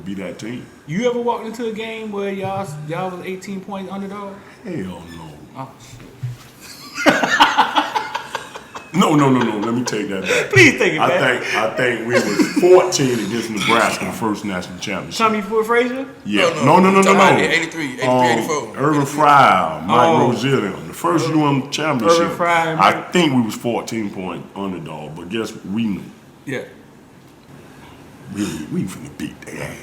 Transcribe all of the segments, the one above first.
be that team. You ever walked into a game where y'all was 18 points underdog? Hell no. Oh shit. No. Let me take that back. Please take it back. I think we was 14 against Nebraska in the first national championship. Tommy Frazier? Yeah. No. 83, 84. Irvin Fry, Mike Rozier. The first UM championship. Irvin Fry. I think we was 14 point underdog, but guess what? We knew. Yeah. We finna beat their ass.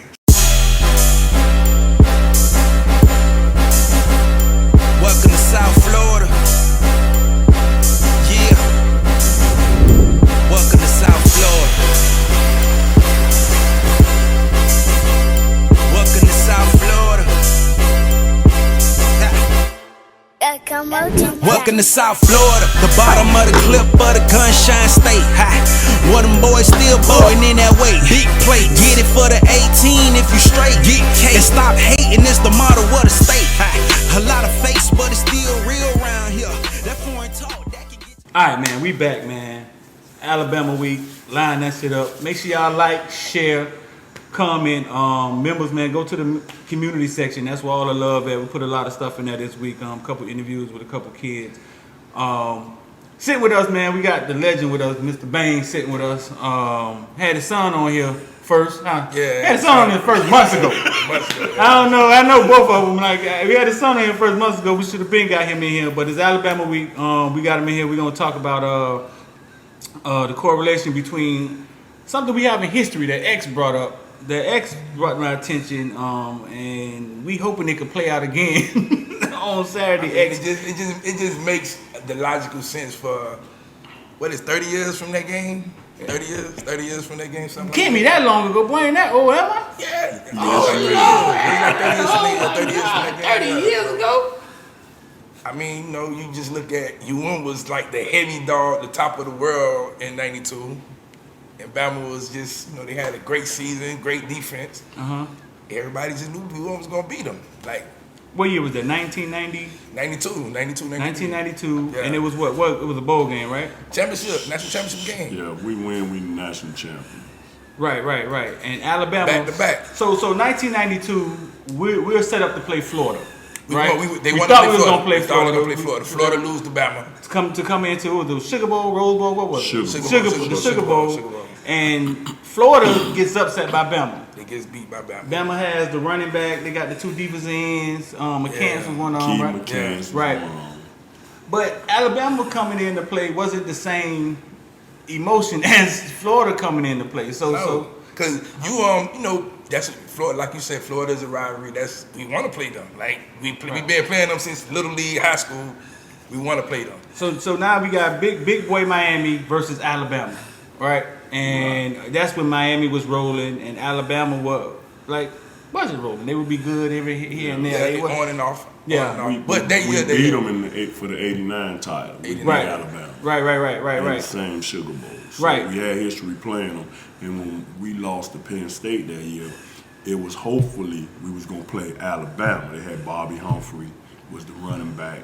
Welcome to South Florida. Yeah. Welcome to South Florida. Welcome to South Florida. Welcome to South Florida, the bottom of the cliff of the Gunshine State. One of them boys still bowling in that way. Big plate, get it for the 18 if you straight. Get cake and stop hating, it's the motto of the state. A lot of face, but it's still real around here. That foreign talk, that can get. All right, man, we back, man. Alabama week, line that shit up. Make sure y'all like, share, comment. Members, man, go to the community section. That's where all the love at. We put a lot of stuff in there this week. Couple interviews with a couple kids. Sitting with us, man. We got the legend with us, Mr. Bain, sitting with us. Had his son on here first. Huh? Yeah. Had his son on here first months ago. I don't know. I know both of them. Like we had his son on here first months ago. We should have been got him in here. But it's Alabama week. We got him in here. We're gonna talk about the correlation between something we have in history that X brought up. The X brought my attention, and we hoping it could play out again on Saturday. It just makes the logical sense for what is 30 years from that game. 30 years from that game. Something. Can't be that long ago, boy. Ain't that old, am I? Yeah. Oh, 30 years from that game. 30 years ago. I mean, you just look at UM was like the heavy dog, the top of the world in '92. And Bama was just, they had a great season, great defense. Everybody just knew UM was going to beat them. Like, what year was that? 1990? 92. 1992. Yeah. And it was what? It was a bowl game, right? Championship, national championship game. Yeah, we win, we national champion. Right. And Alabama. Back to back. So 1992, we were set up to play Florida. Right? We thought we was going to play Florida. Florida lose to Bama. To come into the Sugar Bowl, Rose Bowl, what was it? Sugar Bowl. And Florida gets upset by Bama. They gets beat by Bama. Bama has the running back. They got the two defensive ends. McCants was one on, right? McCants right. But Alabama coming into play wasn't the same emotion as Florida coming into play. So because that's Florida. Like you said, Florida is a rivalry. We want to play them. Like we've been playing them since Little League, high school. We want to play them. So now we got big boy Miami versus Alabama, right? And that's when Miami was rolling, and Alabama wasn't rolling. They would be good every here and there. Yeah, on and off. Yeah, but that year they beat them for the '89 title. Right. Alabama. Right. The same Sugar Bowl. So right. We had history playing them, and when we lost to Penn State that year, it was hopefully we was gonna play Alabama. They had Bobby Humphrey was the running back.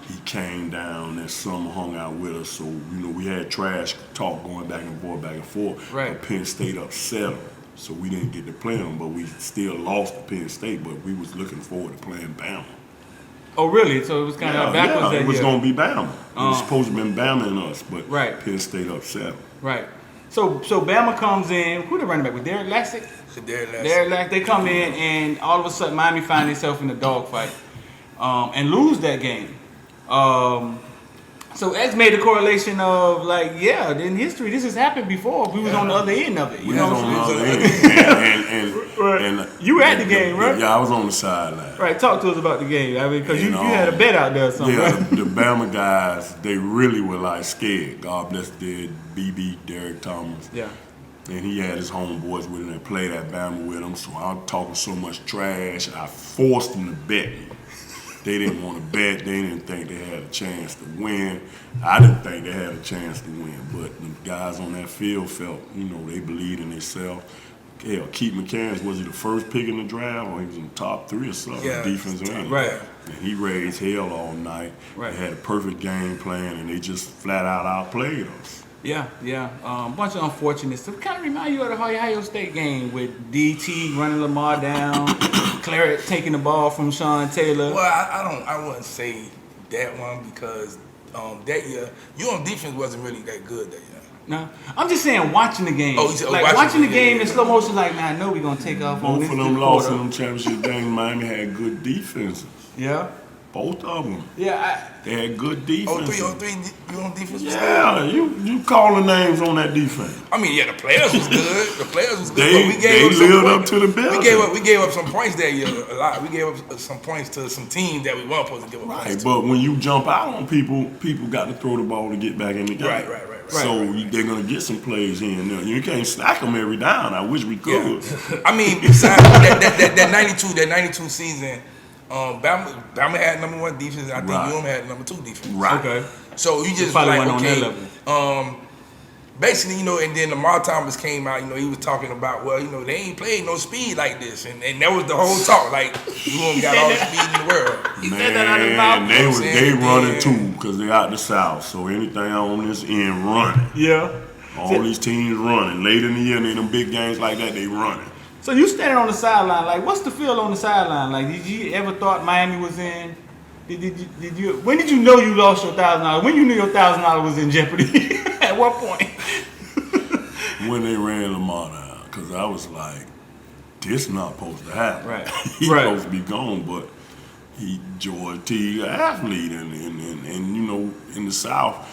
He came down that summer, hung out with us. So we had trash talk going back and forth. Right. But Penn State upset them, so we didn't get to play them. But we still lost to Penn State. But we was looking forward to playing Bama. Oh, really? So it was kind of backwards that year. It was going to be Bama. It was supposed to have been Bama and us, but Penn State upset them. Right. So Bama comes in. Who the running back was? Derek Lassick? Derek Lassick. They come in, and all of a sudden Miami find themselves in a dogfight and lose that game. So X made the correlation of in history this has happened before. We was on the other end of it. You know what I'm saying? And you were at the game, right? Yeah, I was on the sideline. Right. Talk to us about the game. I mean, because you had a bet out there or something. Yeah, right? the Bama guys, they really were scared. God bless dead BB, Derek Thomas. Yeah. And he had his homeboys with him that played at Bama with him. So I'm talking so much trash, I forced them to bet me. They didn't want to bet. They didn't think they had a chance to win. I didn't think they had a chance to win. But the guys on that field felt, they believed in themselves. Hell, Keith McCants, was he the first pick in the draft, or he was in the top 3 or something? Yeah, defensive end. Right. And he raised hell all night. Right. They had a perfect game plan, and they just flat out outplayed us. Yeah. Bunch of unfortunate stuff. Kind of remind you of the Ohio State game with DT running Lamar down, Claret taking the ball from Sean Taylor. Well, I wouldn't say that one because that year, defense wasn't really that good that year. No, I'm just saying watching the game. Oh, you said, like watching the game in slow motion. Like, man, I know we're gonna take off on Both this. of them lost in them championship games. Miami had good defenses. Yeah. Both of them. Yeah. They had good defenses. 03, you on defense? Yeah, you calling names on that defense. I mean, yeah, the players was good. The players was good. They but we gave up lived up to the bill. We gave up some points that year a lot. We gave up some points to some teams that we weren't supposed to give up Right, points to. but when you jump out on people got to throw the ball to get back in the game. Right. So they're gonna get some plays here and there. You can't stack them every down. I wish we could. Yeah. I mean, besides that 92 season, Bama had number 1 defense. I think UM had number 2 defense. Right. Okay. So you just probably like, went okay, on that level. Basically, and then Lamar Thomas came out, he was talking about, well, they ain't played no speed like this. And that was the whole talk. Like, UM got all the speed in the world. He said that out of his mouth. They running too because they out the South. So anything on this end running. Yeah. All these teams running. Late in the year, them big games like that, they running. So you standing on the sideline, like, what's the feel on the sideline? Like, did you ever thought Miami was in? Did you? When did you know you lost your $1,000? When you knew your $1,000 was in jeopardy? At what point? When they ran Lamar down, because I was like, this not supposed to happen. Right. He's supposed to be gone, but George T, an athlete, and in the South,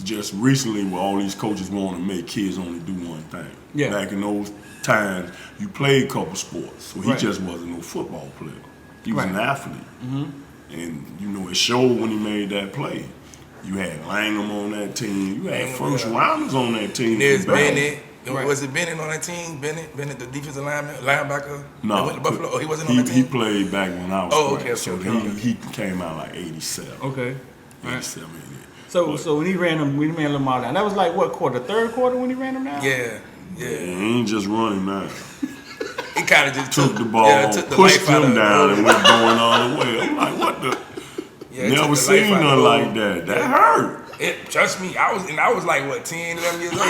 just recently where all these coaches want to make kids only do one thing. Yeah. Back in those times, you played a couple sports, so he Right. just wasn't no football player. He was an athlete. Mm-hmm. And, it showed when he made that play. You had Langham on that team. You had first rounders on that team. There's Bama. Bennett. Right. Was it Bennett on that team? Bennett, the defensive linebacker? No. That went to Buffalo? Oh, he wasn't on that team? He played back when I was playing. Okay. So he came out like 87. Okay. 87, So when he ran Lamar down, that was like what quarter? Third quarter when he ran him down? Yeah. He ain't just running now. He kind of just Took the ball, pushed him down, and went going all the way. I'm like, what the? Never seen nothing like that. That hurt. Trust me, I was like, what, 10, 11 years old?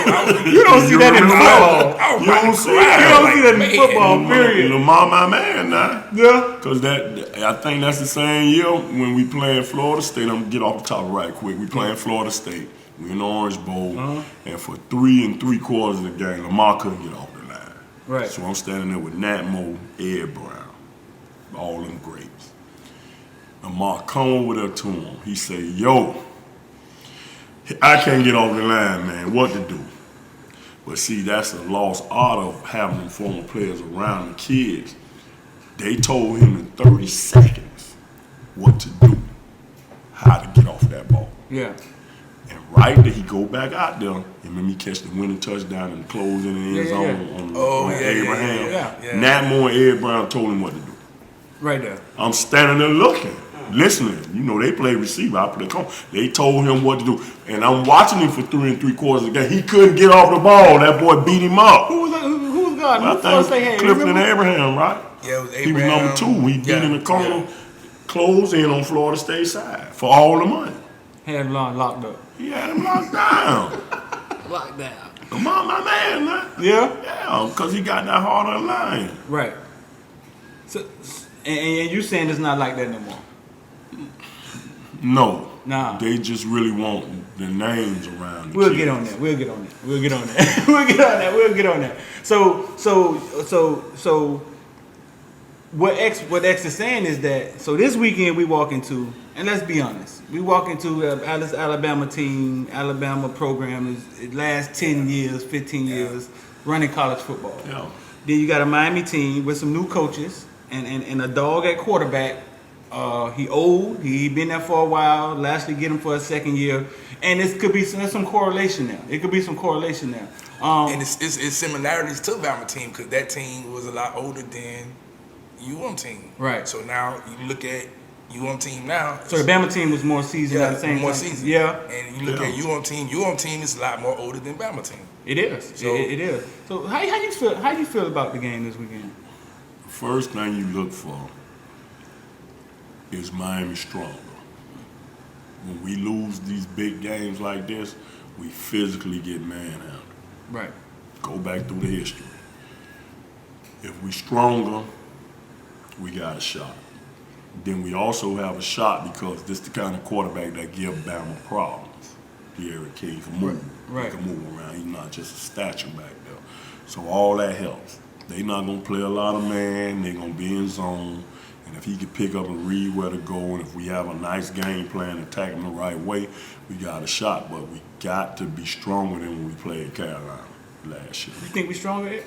You don't see that in football. I was You don't see that. You don't see that in football, period. Lamar, my man, now. Yeah. Because I think that's the same year when we playing Florida State. I'm going to get off the top right quick. We playing Florida State. We in the Orange Bowl. And for 3 3/4 of the game, Lamar couldn't get off the line. Right. So I'm standing there with Nat Moe, Ed Brown, all them greats. Lamar come over there to him. He say, yo, I can't get off the line, man. What to do? But see, that's a lost art of having them former players around the kids. They told him in 30 seconds what to do, how to get off that ball. Yeah. And right there, he go back out there and let me catch the winning touchdown and close in the end zone on Abraham. Yeah. Nat Moore and Ed Brown told him what to do. Right there. I'm standing there looking, listening. They play receiver. I play corner. They told him what to do. And I'm watching him for 3 3/4 of the game. He couldn't get off the ball. That boy beat him up. Who was God? I think Clifton Abraham, right? Yeah, it was Abraham. He was number 2. He beat in the corner, closed in on Florida State side for all the money. Had him locked up. He had him locked down. Locked down. Come on, my man, man. Yeah? Yeah, because he got that heart of the line. Right. So, and you saying it's not like that no more? No. Nah. They just really want the names around the We'll kids. get on that. We'll get on that. So what X is saying is that, so this weekend we walk into, and let's be honest, we walk into this Alabama team, Alabama program is last 10 years, 15 years running college football. Yeah. Then you got a Miami team with some new coaches and a dog at quarterback. He old. He been there for a while. Lastly, get him for a second year, and there's some correlation there. It could be some correlation there. And it's similarities to Bama team because that team was a lot older than team. Right. So now you look at team now. So the Bama team was more seasoned at the same more time. seasoned. Yeah. And you look at team is a lot more older than Bama team. It is. So, it is. So how you feel? How you feel about the game this weekend? First thing you look for is Miami stronger. When we lose these big games like this, we physically get manhandled. Right. Go back through the history. If we stronger, we got a shot. Then we also have a shot because this the kind of quarterback that give Bama problems. Derrick King can move. Right. He can move around. He's not just a statue back there. So all that helps. They not gonna play a lot of man. They gonna be in zone. And if he can pick up and read where to go, and if we have a nice game plan, attack him the right way, we got a shot. But we got to be stronger than when we played Carolina last year. You think we stronger? Ed?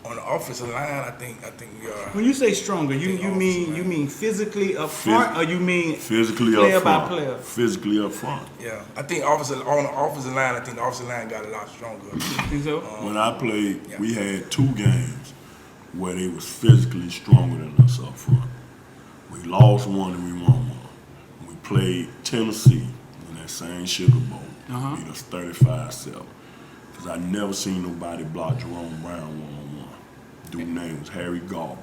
On the offensive line, I think we are. When you say stronger, you mean physically up front, or you mean physically player up front? by player? Physically up front. Yeah, I think on the offensive line, I think the offensive line got a lot stronger. Think so? When I played, Yeah. we had 2 games where they was physically stronger than us up front. We lost one and we won one. We played Tennessee in that same Sugar Bowl. Beat us 35-7. Because I never seen nobody block Jerome Brown one-on-one. Dude's name was Harry Garber.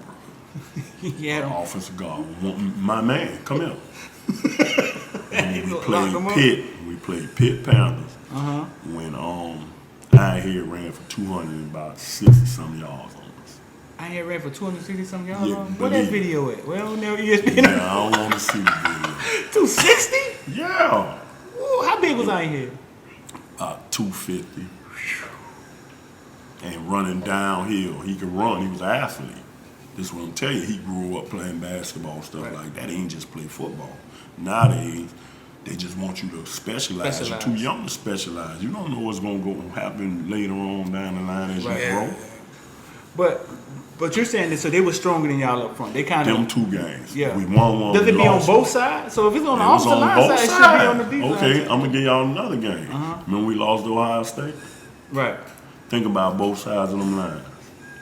Yeah. Offensive guard. My man, come here. And we Lock played him up. Pitt. We played Pitt Panthers. When I here ran for 200 and about 60-some yards on us. I ain't ran for 260 some yards. Yeah, Where that believe it. video at? Well, never ESPN. Yeah, I don't want to see the video. 260? Yeah. Ooh, how big was I in here? 250. And running downhill. He could run. He was an athlete. This is what I'm telling you. He grew up playing basketball, stuff like that. He ain't just play football. Nowadays, they just want you to specialize. You're too young to specialize. You don't know what's going to happen later on down the line as you grow. But you're saying that so they were stronger than y'all up front. They kind of Them 2 games. Yeah. We won one. Does it we be on lost both one. sides? So if it's on the It was offensive on line both side, it should be on the sides. defense. Okay, I'm going to give y'all another game. Remember we lost to Ohio State? Right. Think about both sides of them lines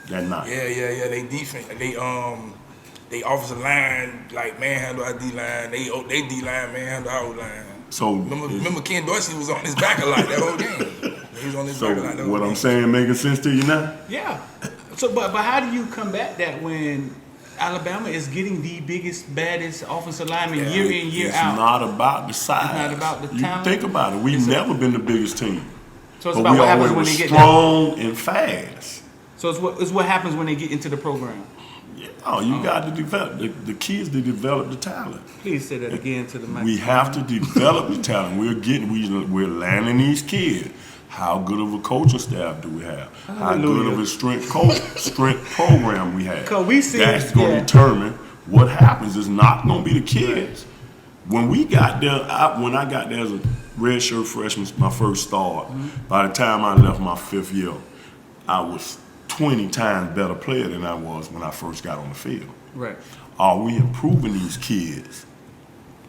that night. Yeah. They defense, they offensive line like manhandle our D line. They D line manhandle our line. So Remember Ken Dorsey was on his back a lot that whole game. He was on his back a lot that whole what game. I'm saying making sense to you now? Yeah. So, but how do you combat that when Alabama is getting the biggest, baddest offensive lineman year in, year it's out? It's not about the size. It's not about the you talent. Think about it. We've never been the biggest team. So it's but about we what happens always when they get strong and fast. So it's what happens when they get into the program. Yeah, you got to develop. The key is to develop the talent. Please say that again to the mic. We have to develop the talent. We're landing these kids. How good of a coaching staff do we have? How good of a strength program we have? That's going to determine what happens. It's not going to be the kids. When we got there, when I got there as a redshirt freshman, my first start, by the time I left my 5th year, I was 20 times better player than I was when I first got on the field. Right. Are we improving these kids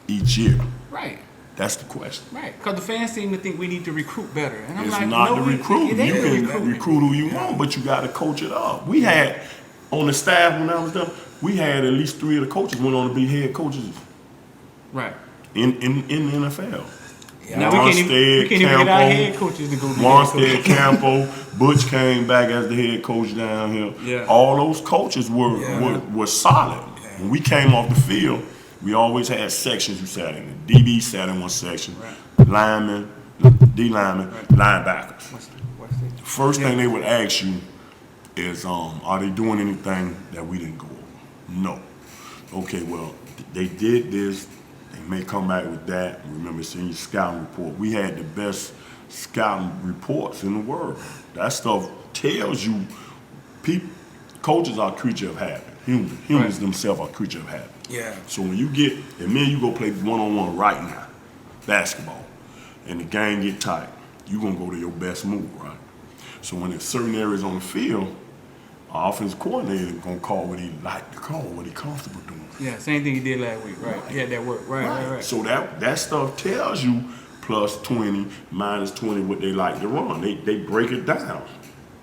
each year? Right. That's the question. Right. Because the fans seem to think we need to recruit better. And I'm It's like, not no, the recruit. It ain't You the can recruitment. recruit who you want, but you got to coach it up. We had, on the staff when I was there, we had at least 3 of the coaches went on to be head coaches Right. in the NFL. Yeah. Now we can't even get our head coaches to go be Monstead Campo, Butch came back as the head coach down here. Yeah. All those coaches were solid. Yeah. When we came off the field, we always had sections we sat in. The DB sat in one section, linemen, D linemen, linebackers. The first thing they would ask you is, are they doing anything that we didn't go over? No. Okay, well, they did this. They may come back with that. Remember seeing your scouting report. We had the best scouting reports in the world. That stuff tells you coaches are a creature of habit. Humans themselves are a creature of habit. Yeah. So when you get, and me and you go play one-on-one right now, basketball, and the game get tight, you going to go to your best move, right? So when there's certain areas on the field, our offensive coordinator going to call what he like to call, what he comfortable doing. Yeah, same thing he did last week, right? He had that work, right. So that stuff tells you plus 20, minus 20, what they like to run. They break it down.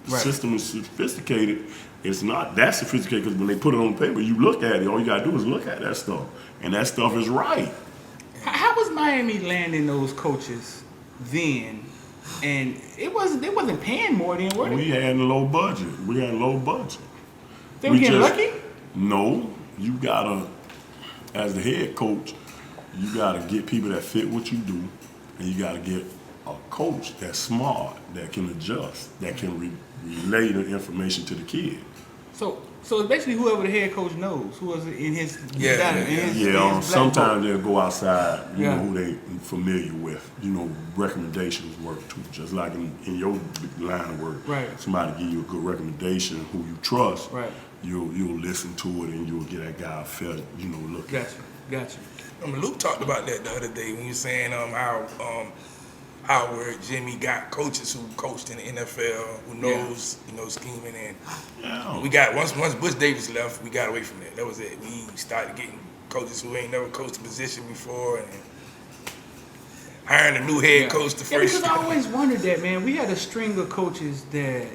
The system is sophisticated. It's not that sophisticated because when they put it on paper, you look at it. All you got to do is look at that stuff. And that stuff is right. How was Miami landing those coaches then? And they wasn't paying more than, were they? We had a low budget. They were getting lucky? No. You got to, as the head coach, you got to get people that fit what you do And you got to get a coach that's smart, that can adjust, that can relay the information to the kid. So it's basically whoever the head coach knows, who is in his Sometimes they'll go outside, you Yeah. know, who they familiar with. You know, recommendations work too. Just like in your line of work, Right. somebody give you a good recommendation, who you trust, Right. You'll listen to it and you'll get that guy a fair, you know, look. Gotcha. Luke talked about that the other day when he was saying how Howard, Jimmy got coaches who coached in the NFL who knows scheming, and we got once Butch Davis left, we got away from that. That was it. We started getting coaches who ain't never coached a position before and hiring a new head coach the first because I always wondered that, man. We had a string of coaches that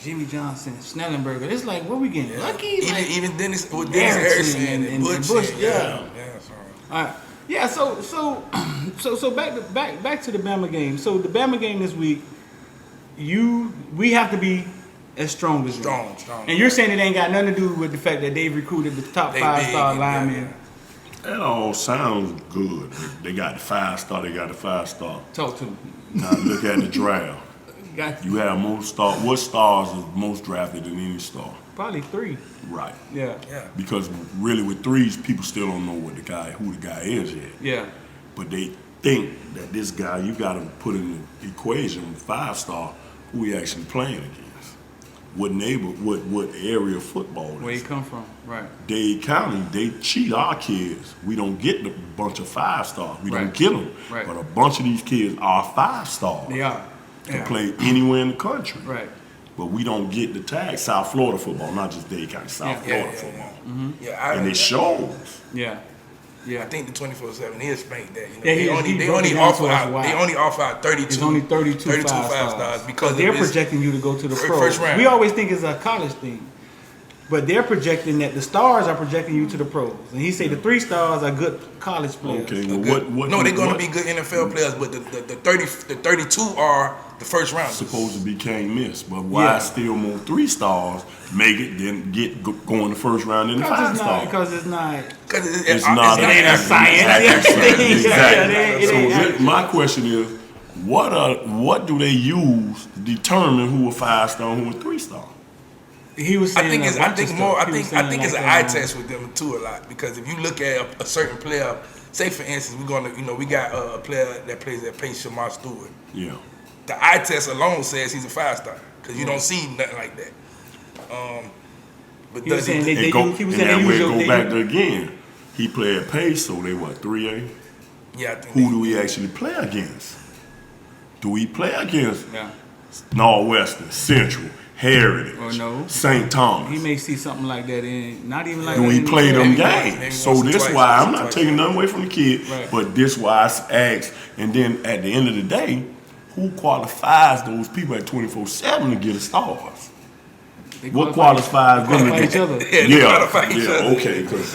Jimmy Johnson, Snellenberger. It's like, what we getting lucky? Even Dennis Harrison and Butch. All right. Yeah, so back to the Bama game. So the Bama game this week, we have to be as strong as Strong. And you're saying it ain't got nothing to do with the fact that they've recruited the top 5-star linemen. That all sounds good. They got the 5-star. They got the 5-star. Talk to me. Now look at the draft. You have most stars. What stars is most drafted in any star? Probably 3. Right. Yeah. Because really with 3s, people still don't know who the guy is yet. Yeah. But they think that this guy, you got to put in the equation 5-star, who he actually playing against. What area of football Where he come from, right. Dade County, they cheat our kids. We don't get a bunch of 5-stars. We don't get them. Right. But a bunch of these kids are 5-stars. They are. Can play anywhere in the country. Right. But we don't get the tag. South Florida football, not just Dade County, South Florida football. And it shows. Yeah. I think the 24/7 is spanked that. They only offer out 32. It's only 32 5-stars because they're projecting you to go to the pros. First round. We always think it's a college thing, but they're projecting that the stars are projecting you to the pros. And he say the 3 stars are good college players. Okay, well, they're going to be good NFL players, but the 32 are the first round. Supposed to be can't miss, but why still more 3-stars make it then go in the first round in the 5-star? Because it's not. It's not. It ain't a science. Exactly. So my question is, what do they use to determine who a 5-star and who a 3-star? He was saying I think it's an eye test with them too a lot, because if you look at a certain player, say for instance, we got a player that plays at Pace, Shamar Stewart. Yeah. The eye test alone says he's a 5-star because you don't see nothing like that. But he was saying they go use back to again. He played at Pace, so they 3A. Yeah, I think. Who do we actually play against? Do we play against Yeah. Northwestern, Central, Heritage, Or no. St. Thomas? He may see something like that in not even like. Do that we in play the them game. games? So this why I'm not taking nothing away from the kid, Right. but this why I asked. And then at the end of the day, who qualifies those people at 24/7 to get a stars? They What qualifies them to qualify get? each other. They qualify each other. Okay, because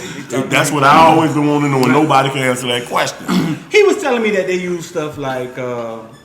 that's what I always been wanting to know, and nobody can answer that question. He was telling me that they use stuff like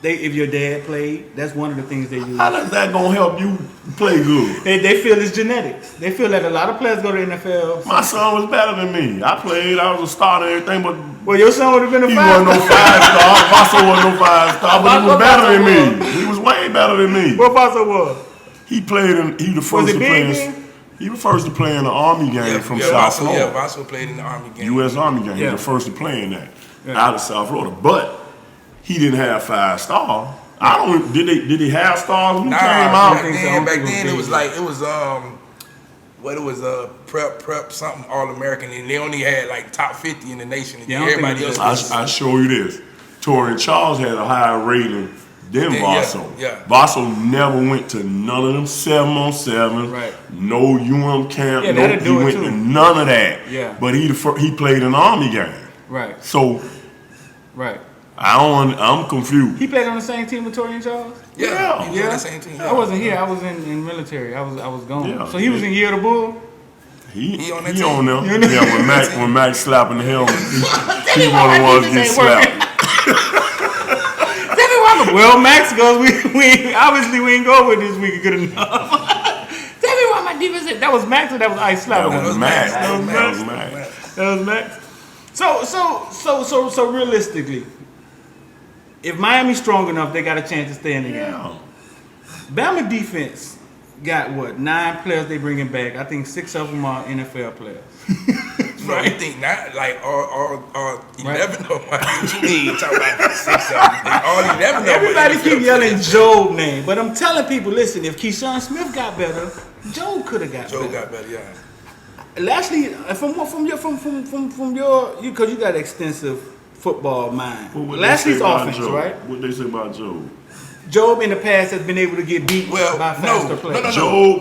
if your dad played, that's one of the things they use. How does that gonna help you play good? They feel it's genetics. They feel that a lot of players go to the NFL. My son was better than me. I was a starter and everything, but Well, your son would have been a he 5. wasn't no 5-star. Vaso wasn't no 5-star, but he was better than me. He was way better than me. What Vaso was? He played in. He the first to play. He was first to play in the Army game from South Florida. Yeah, Vaso played in the Army game. U.S. Army game. He was the first to play in that out of South Florida, but he didn't have 5-star. I don't. Did he have stars when he came out? Back then it was prep something All-American, and they only had like top 50 in the nation. And everybody else. I show you this. Torian Charles had a higher rating than Vaso. Yeah. Vaso never went to none of them 7-on-7. Right. No UM camp. Yeah, no, that'd he do it went too. to none of that. Yeah. But he played an Army game. Right. So Right. I'm confused. He played on the same team with Torian Charles. Yeah. He was on the same team. I wasn't here. I was in military. I was gone. Yeah. So he was in Year of the Bull. He on that he team. on them. Yeah, when Max slapping the helmet, he one of the ones get slapped. Well, Max goes. We obviously we ain't go with this week good enough. Tell me why my defense. That was Max or that was Ice Slapper? That was Max. That was Max. So realistically, if Miami's strong enough, they got a chance to stay in the game. Yeah. Bama defense got what 9 players they bringing back. I think 6 of them are NFL players. No, you think not like all 11 of them? What you mean? Talk about 6 of them. All 11 of them. Everybody keep yelling Job name, but I'm telling people, listen, if Keyshawn Smith got better, Job could have got better. Joe got better, yeah. Lastly, from your because you got extensive football mind. Well, what Lastly's they say about offense, Joe? right? What they say about Joe? Job in the past has been able to get beat by faster players. No.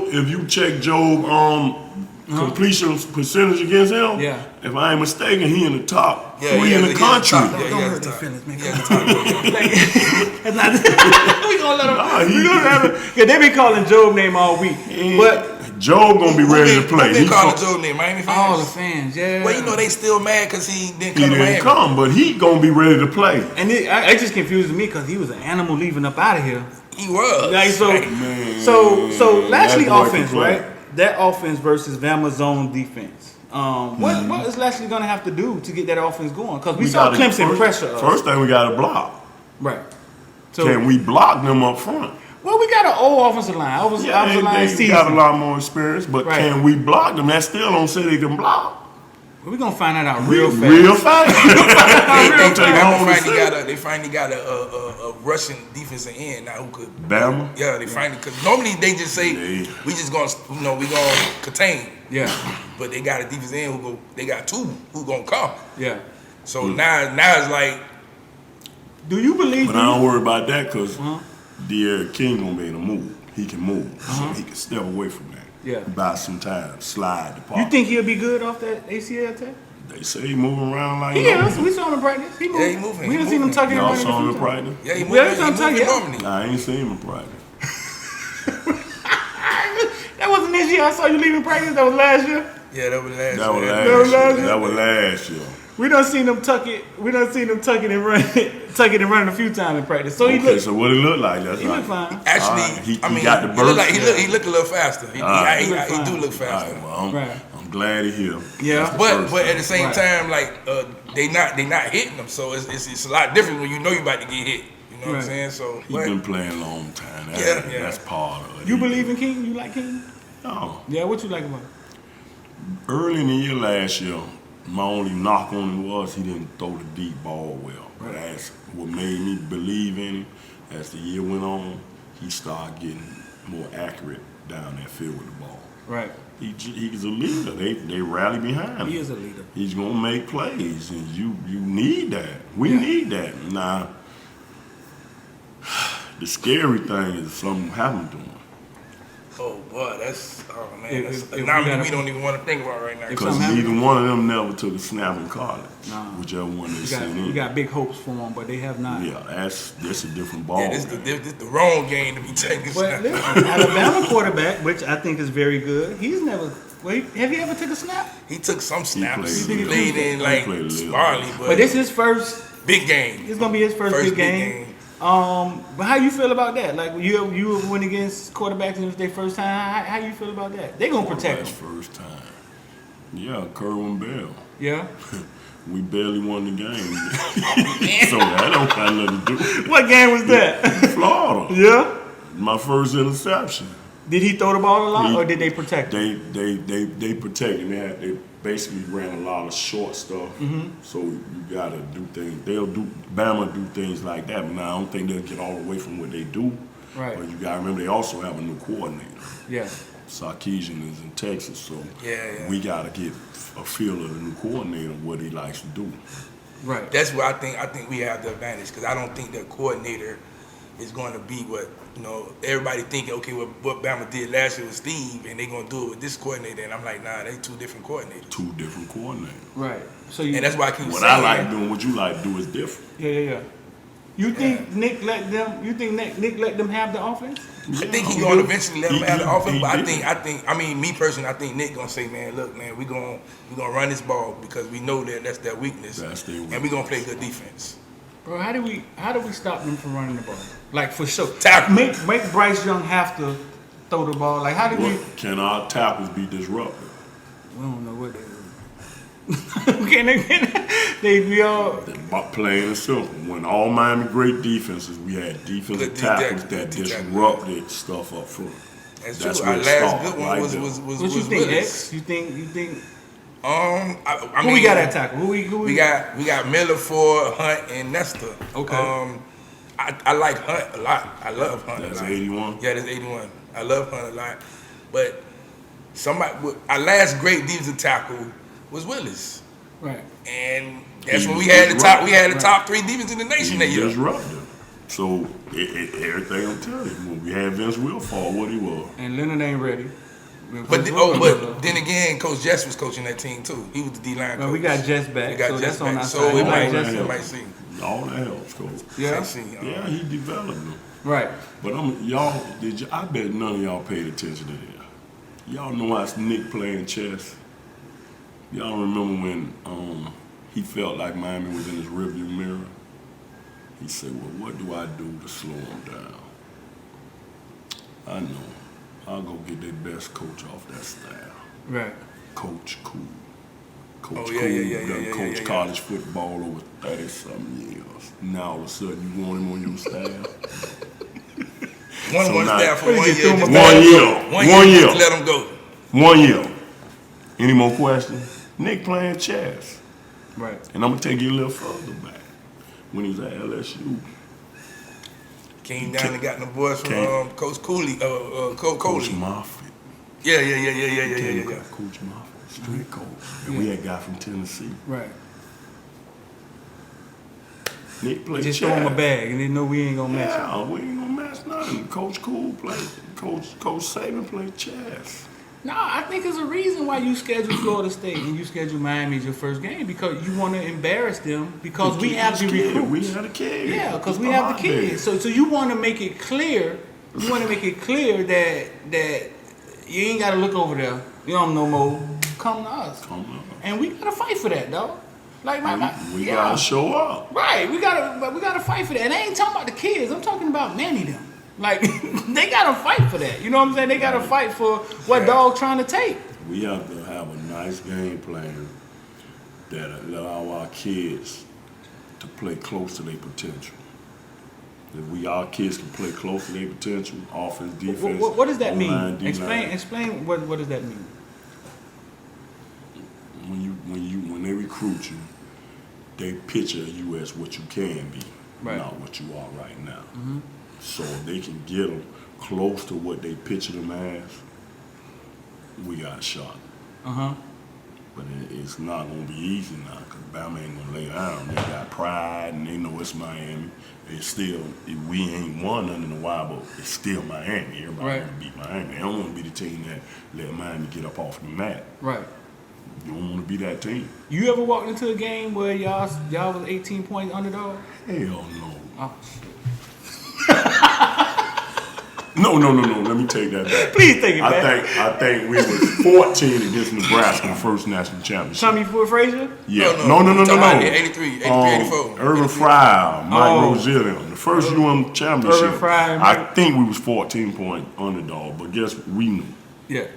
Job, if you check Job completion percentage against him, Yeah. if I ain't mistaken, he in the top Yeah, 3 he in has- the he has country. top. Yeah, Don't he hurt has their top. feelings, man. He has top. That's not, we gonna let him. Nah, we gonna have it. Yeah, they been calling Job name all week, but Job gonna be ready to play. Who been He calling from- Joe name? Miami fans? all the fans, yeah. Well, you know they still mad because he didn't He come to didn't Miami. come, but he gonna be ready to play. And it just confuses me because he was an animal leaving up out of here. He was. Like, so Man, Lashley that boy offense, can play. right? That offense versus Bama's zone defense. What is Lashley gonna have to do to get that offense going? Because we saw gotta- Clemson pressure us. First thing we got to block. Right. So Can we block them up front? well, we got an old offensive line. Offensive line they season. got a lot more experience, but Right. can we block them? That still don't say they can block. We're gonna find that out real fast. Real fast. Gonna take a whole They finally got a Russian defensive end now who could. Bama. Yeah, they finally because normally they just say Yeah. we just gonna we gonna contain, Yeah. but they got a defensive end who go. They got 2 who gonna come. Yeah. So now it's like Do you believe? But I don't worry about that because De'Aaron King gonna be able to move. He can move, so he can step away from that. Yeah. Buy some time, slide the You part. think he'll be good off that ACL test? They say he moving around like He is. We saw him in practice. He moving. Yeah, he moving. We He done seen him moving. tucking and Y'all running. saw him a in few times. practice? yeah, he Yeah, moving, that's what I'm he telling moving you. normally. Nah, I ain't seen him in practice. That wasn't this year. I saw you leaving practice. That was last year. Yeah, that was last. That was year. last year. That was last year. We done seen him tuck it. We done seen him tucking and running a few times in practice. So he Okay, looked. so what it look like? That's He right. look fine. Actually, Alright, he I mean, got the he look burst. like he look a little faster. He look do look All faster. right, well, Right. I'm glad to hear. Yeah. That's the But first at the thing. same Right. time, like they not hitting them, so it's a lot different when you know you about to get hit. You know what I'm Right. saying? So He but, been playing a long time. Yeah. That's part of it. You believe in King? You like King? No. Yeah. What you like about him? Early in the year last year, my only knock on him was he didn't throw the deep ball well. But that's what made me believe in him. As the year went on, he started getting more accurate down that field with the ball. Right. He's a leader. They rally behind him. He is a leader. He's gonna make plays, and you need that. We Yeah. need that. Now, the scary thing is if something happened to him. oh boy, that's man, If- that's if a we nominee gotta- we don't even want to think about right now. If Because something neither happened- one of them never took a snap in college. Nah. Whichever one they sent You in. got big hopes for him, but they have not. Yeah, that's a different ball. Yeah, this the wrong game to be taking. But listen, Alabama quarterback, which I think is very good. He's never. Wait, have you ever took a snap? He took some snaps. played He a played little. in He like played a little. sparely, but But this is his first. big game. It's gonna be his first big game. But how you feel about that? Like you went against quarterbacks and it's their first time. How you feel about that? They gonna protect That's him. first time. Yeah, Kerwin Bell. Yeah. We barely won the game. So that don't have nothing to do with it. What game was that? Florida. Yeah. My first interception. Did he throw the ball a lot, He- or did they protect him? They protect him. They basically ran a lot of short stuff. Mm-hmm. So you gotta do things. Bama do things like that. But now I don't think they'll get all the way from what they do. Right. But you gotta remember they also have a new coordinator. Yeah. Sarkisian is in Texas, so Yeah. we gotta get a feel of the new coordinator, what he likes to do. Right. That's where I think we have the advantage because I don't think the coordinator is going to be what everybody thinking. Okay, what Bama did last year with Steve, and they're gonna do it with this coordinator. And I'm like, nah, they 2 different coordinators. Two different coordinators. Right. So you. And that's why I keep What saying. I like doing, what you like to do is different. Yeah. You think Nick let them? You think Nick let them have the offense? I think he's gonna eventually let him have the offense, but did. I think me personally, I think Nick gonna say, man, look, man, we gonna run this ball because we know that's their weakness, That's their and we gonna play good defense. Bro, how do we stop them from running the ball? Like for sure. Tackle. Make Bryce Young have to throw the ball. Like how do we? Can our tackles be disrupted? We don't know what they do. They be all. Plain and simple. When all Miami great defenses, we had defensive tackles that disrupted stuff up front. That's true. Our last good one was What you think, X? You think? I who mean, we got at tackle? Who we got Miller, Ford, Hunt, and Nestor. Okay. I like Hunt a lot. I love Hunt. That's a lot. 81. Yeah, that's 81. I love Hunt a lot, but our last great defensive tackle was Willis. Right. And that's when we had the top. We had the top 3 defense in the nation that year. Disrupted. So everything I'm telling you, when we had Vince Wilfork, what he was. And Leonard ain't ready. But then again, Coach Jess was coaching that team too. He was the D-line coach. We got Jess back. So that's on our side. So we might see. All that helps, Coach. Yeah. Yeah, he developed them. Right. But I bet none of y'all paid attention to that. Y'all know how Nick playing chess. Y'all remember when he felt like Miami was in his rearview mirror? He said, well, what do I do to slow him down? I know. I'll go get their best coach off that staff. Right. Coach Cool. Coach Cool coached college football over 30-something years. Now all of a sudden you want him on your staff? One staff for 1 year. 1 year. Just let him go. 1 year. Any more questions? Nick playing chess. Right. And I'm going to take you a little further back. When he was at LSU. Came down and got the boys from Coach Cooley, Coach Moffitt. Yeah. Coach Moffitt, straight coach. And we had a guy from Tennessee. Right. Nick played Just chess. throw him a bag and they know we ain't gonna match it. Yeah, we ain't gonna match nothing. Coach Cool played. Coach Saban played chess. No, I think there's a reason why you schedule Florida State and you schedule Miami as your first game, because you want to embarrass them because we have the recruits. We have the kids. Yeah, because we have the kids. So you want to make it clear. You want to make it clear that you ain't got to look over there. You don't know more. Come to us. And we gotta fight for that, dog. Like we gotta show up. Right. We gotta fight for that. And I ain't talking about the kids. I'm talking about Manny them. Like, they got to fight for that. You know what I'm saying? They got to fight for what dog trying to take. We have to have a nice game plan that allow our kids to play close to their potential. If our kids can play close to their potential, offense, defense. What does that mean? D-line. Explain what does that mean? When they recruit you, they picture you as what you can be, not what you are right now. Mm-hmm. So if they can get them close to what they picture them as, we got a shot. But it's not going to be easy now because Bama ain't going to lay down. They got pride and they know it's Miami. It's still, we ain't won nothing in a while, but it's still Miami. Everybody want to beat Miami. They don't want to be the team that let Miami get up off the mat. Right. You don't want to be that team. You ever walked into a game where y'all was 18 points underdog? Hell no. Oh, shit. No. Let me take that back. Please take it back. I think we was 14 against Nebraska in the first national championship. Tommy Frazier? Yeah. No. 83, 84. Irvin Fryer, Mike Rozier, the first UM championship. Irvin Fryer, I think we was 14-point underdog, but guess what? We knew. Yeah.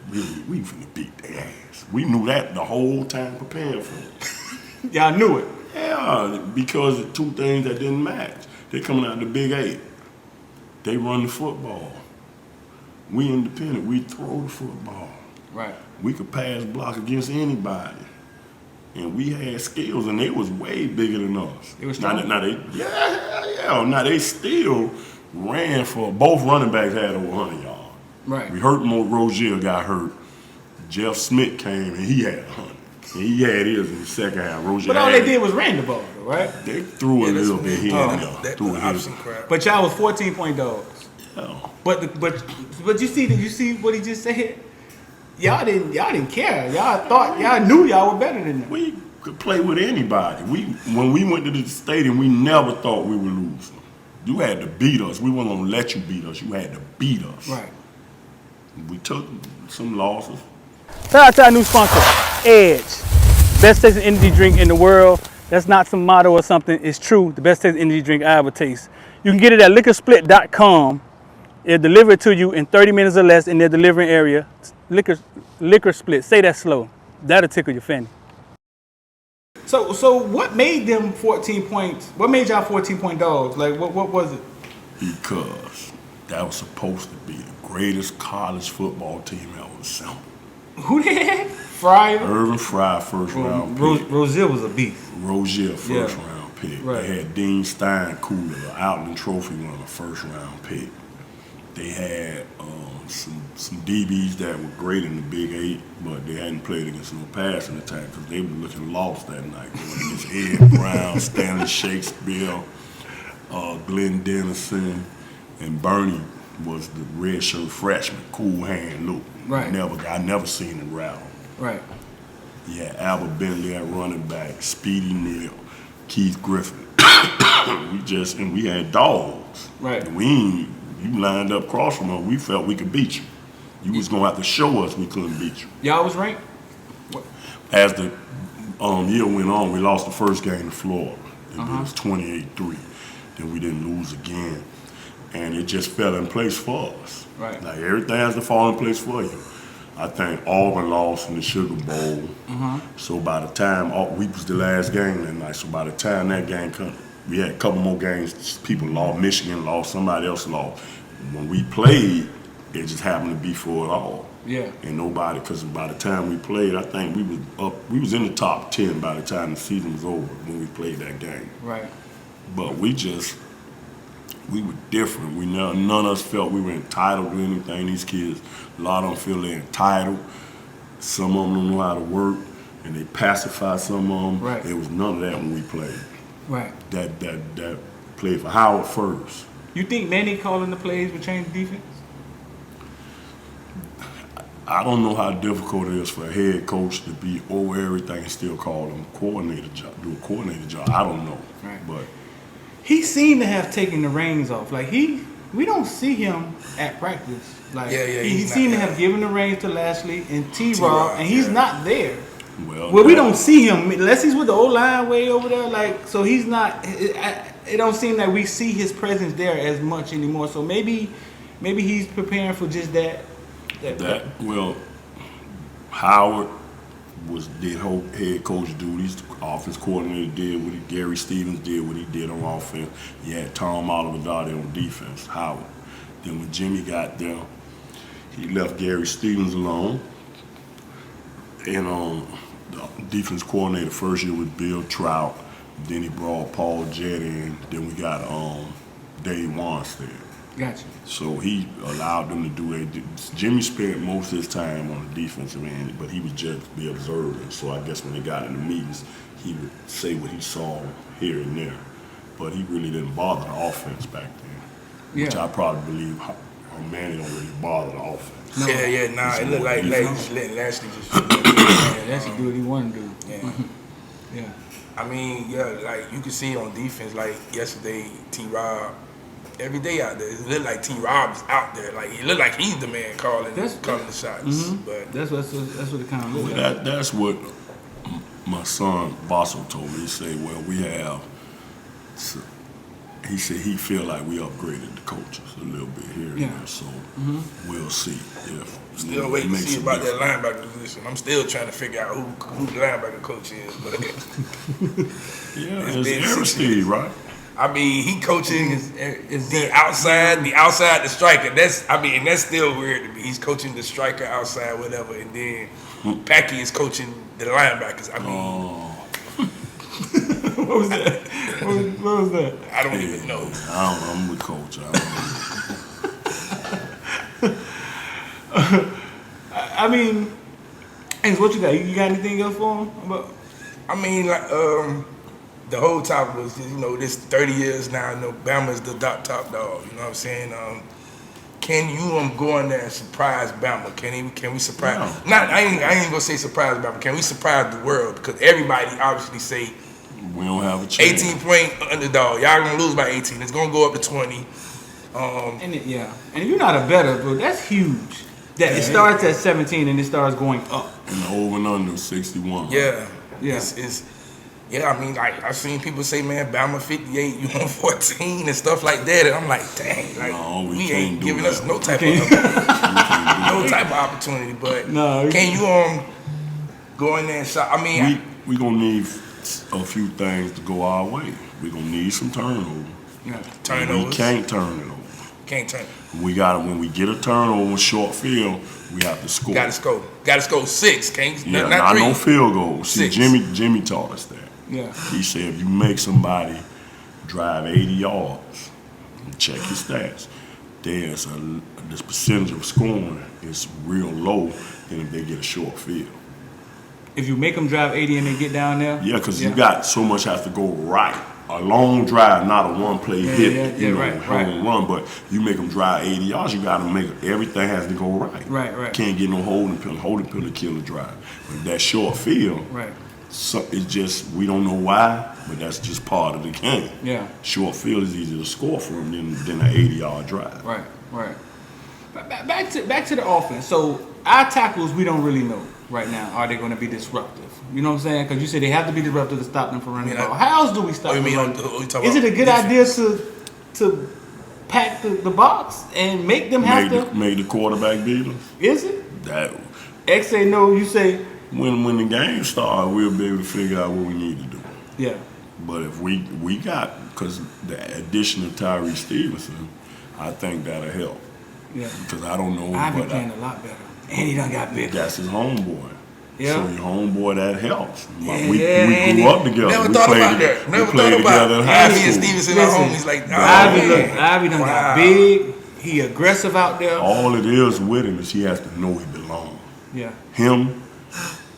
We finna beat their ass. We knew that the whole time preparing for it. Y'all knew it. Yeah, because of two things that didn't match. They coming out of the Big 8. They run the football. We independent. We throw the football. Right. We could pass block against anybody. And we had skills, and they was way bigger than us. It was strong. Now they still ran for, both running backs had over 100 yards. Right. We hurt more. Rozier got hurt. Jeff Smith came, and he had 100. And he had his in the second half. Rozier but all they did was ran the ball, though, right? They threw a little bit here and there. But y'all was 14-point dogs. Yeah. But you see what he just said? Y'all didn't care. Y'all knew y'all were better than them. We could play with anybody. When we went to the stadium, we never thought we would lose. You had to beat us. We weren't gonna let you beat us. You had to beat us. Right. We took some losses. Shout out to our new sponsor, Edge. Best tasting energy drink in the world. That's not some motto or something. It's true. The best tasting energy drink I ever taste. You can get it at liquorsplit.com. It'll deliver it to you in 30 minutes or less in their delivering area. Liquor Split. Say that slow. that'll tickle your fanny. So what made them 14 points? What made y'all 14-point dogs? Like, what was it? Because that was supposed to be the greatest college football team ever assembled. Who they had? Fryer? Irvin Fry, first round pick. Rozier was a beast. Rozier, first round pick. Right. They had Dean Stein Cooler, the Outland Trophy winner, first round pick. They had some DBs that were great in the Big 8, but they hadn't played against no passing attack because they were looking lost that night. They went against Ed Brown, Stanley Shakespeare, Glenn Dennison, and Bernie was the redshirt freshman, cool hand Luke. Right. I never seen him rattle. Right. Yeah, Albert Bentley at running back, Speedy Neal, Keith Griffin. we had dogs. Right. You lined up across from us, we felt we could beat you. You was gonna have to show us we couldn't beat you. Y'all was ranked? As the year went on, we lost the first game to Florida. It was 28-3. Then we didn't lose again. And it just fell in place for us. Right. Like everything has to fall in place for you. I think Auburn lost in the Sugar Bowl. So by the time, we was the last game that night, so by the time that game come, we had a couple more games, people lost, Michigan lost, somebody else lost. When we played, it just happened to be for it all. Yeah. And nobody, because by the time we played, I think we was in the top 10 by the time the season was over when we played that game. Right. But we were different. None of us felt we were entitled to anything. These kids, a lot of them feel they're entitled. Some of them don't know how to work, and they pacify some of them. Right. There was none of that when we played. Right. That played for Howard first. You think Manny calling the plays would change the defense? I don't know how difficult it is for a head coach to be over everything and still call them coordinator job, do a coordinator job. I don't know. Right. But He seemed to have taken the reins off. Like we don't see him at practice. Like he seemed to have given the reins to Lashley and T-Rob, and he's not there. Well, we don't see him unless he's with the O-line way over there. Like, so he's not. It don't seem like we see his presence there as much anymore. So maybe he's preparing for just that. Well, Howard did whole head coach duties. The offense coordinator did what Gary Stevens did what he did on offense. You had Tom Oliver there on defense, Howard. Then when Jimmy got there, he left Gary Stevens alone. And the defense coordinator first year was Bill Trout. Then he brought Paul Jett in. Then we got Dave Wanstead. Gotcha. So he allowed them to do their. Jimmy spent most of his time on the defensive end, but he was just be observing. So I guess when they got in the meetings, he would say what he saw here and there. But he really didn't bother the offense back then, which I probably believe Manny don't really bother the offense. No. It looked like just letting Lashley just Lashley do what he want to do. Yeah. Yeah. I mean, like you can see on defense, like yesterday, T-Rob, every day out there, it looked like T-Rob is out there. Like it looked like he's the man calling the shots. But that's what it kind of looks like. That's what my son Basso told me. He said, well, he said he feel like we upgraded the coaches a little bit here and there. So we'll see. Still waiting to see about that linebacker position. I'm still trying to figure out who the linebacker coach is. But it's Aristide, right? I mean, he coaching is the outside the striker. That's still weird to me. He's coaching the striker outside, whatever, and then Packy is coaching the linebackers. I mean, what was that? What was that? I don't even know. I'm the coach. I mean, Ace, what you got? You got anything else for him? I mean, like the whole topic was, this 30 years now. Bama is the top dog. You know what I'm saying? Can you go in there and surprise Bama? Can we surprise? No. I ain't gonna say surprise Bama. Can we surprise the world? Because everybody obviously say we don't have a chance. 18-point underdog. Y'all gonna lose by 18. It's gonna go up to 20. And you're not a better, bro. That's huge. That it starts at 17 and it starts going up. And the over and under 61. Yeah. I mean, like I've seen people say, man, Bama 58, you on 14 and stuff like that, and I'm like, dang, like we ain't giving us no type of opportunity. But can go in there and shot. I mean, we gonna need a few things to go our way. We gonna need some turnover. Turnovers. We can't turn it over. Can't turn it. When we get a turnover, short field, we have to score. Got to score. Got to score 6. Can't Yeah, not 3. no field goal. See, 6. Jimmy taught us that. Yeah. He said if you make somebody drive 80 yards, and check his stats, this percentage of scoring is real low than if they get a short field. If you make them drive 80 and they get down there. Yeah, because you got so much has to go right. A long drive, not a one-play hit, home run. But you make them drive 80 yards, you got to make everything has to go right. Right. Can't get no holding penalty. Holding penalty kill the drive. But that short field, Right. so it's just we don't know why, but that's just part of the game. Yeah. Short field is easier to score from than an 80-yard drive. Right. Back to the offense. So our tackles, we don't really know right now. Are they going to be disruptive? You know what I'm saying? Because you said they have to be disruptive to stop them from running the ball. How else do we stop them? Is it a good idea to pack the box and make them make the quarterback beat us? Is it? That X say no. You say when the game starts, we'll be able to figure out what we need to do. yeah. But if we got, because the addition of Tyree Stevenson, I think that'll help. Yeah. Because I don't know. I've been playing a lot better, and he done got bigger. That's his homeboy. Yeah. So your homeboy, that helps. Yeah, we grew up together. Never we thought played, about that. we Never played thought about together in it. high Andy and school. Stevenson Listen, are homies. Like, Ivy done got big. He aggressive out there. All it is with him is he has to know he belongs. Yeah. Him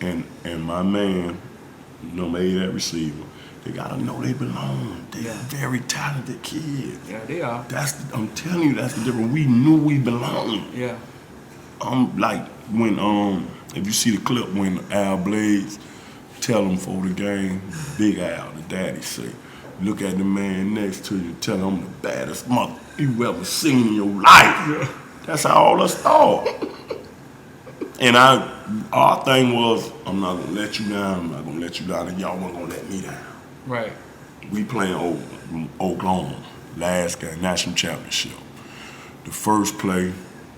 and my man, number 8 at receiver, they gotta know they belong. They're very talented kids. Yeah, they are. I'm telling you, that's the difference. We knew we belonged. Yeah. Like when if you see the clip when Al Blades tell him for the game, Big Al, the daddy say, look at the man next to you, tell him I'm the baddest mother you ever seen in your life. Yeah. That's how all us thought. And our thing was, I'm not gonna let you down, I'm not gonna let you down, and y'all weren't gonna let me down. Right. We playing Oklahoma, last game, national championship. The first play,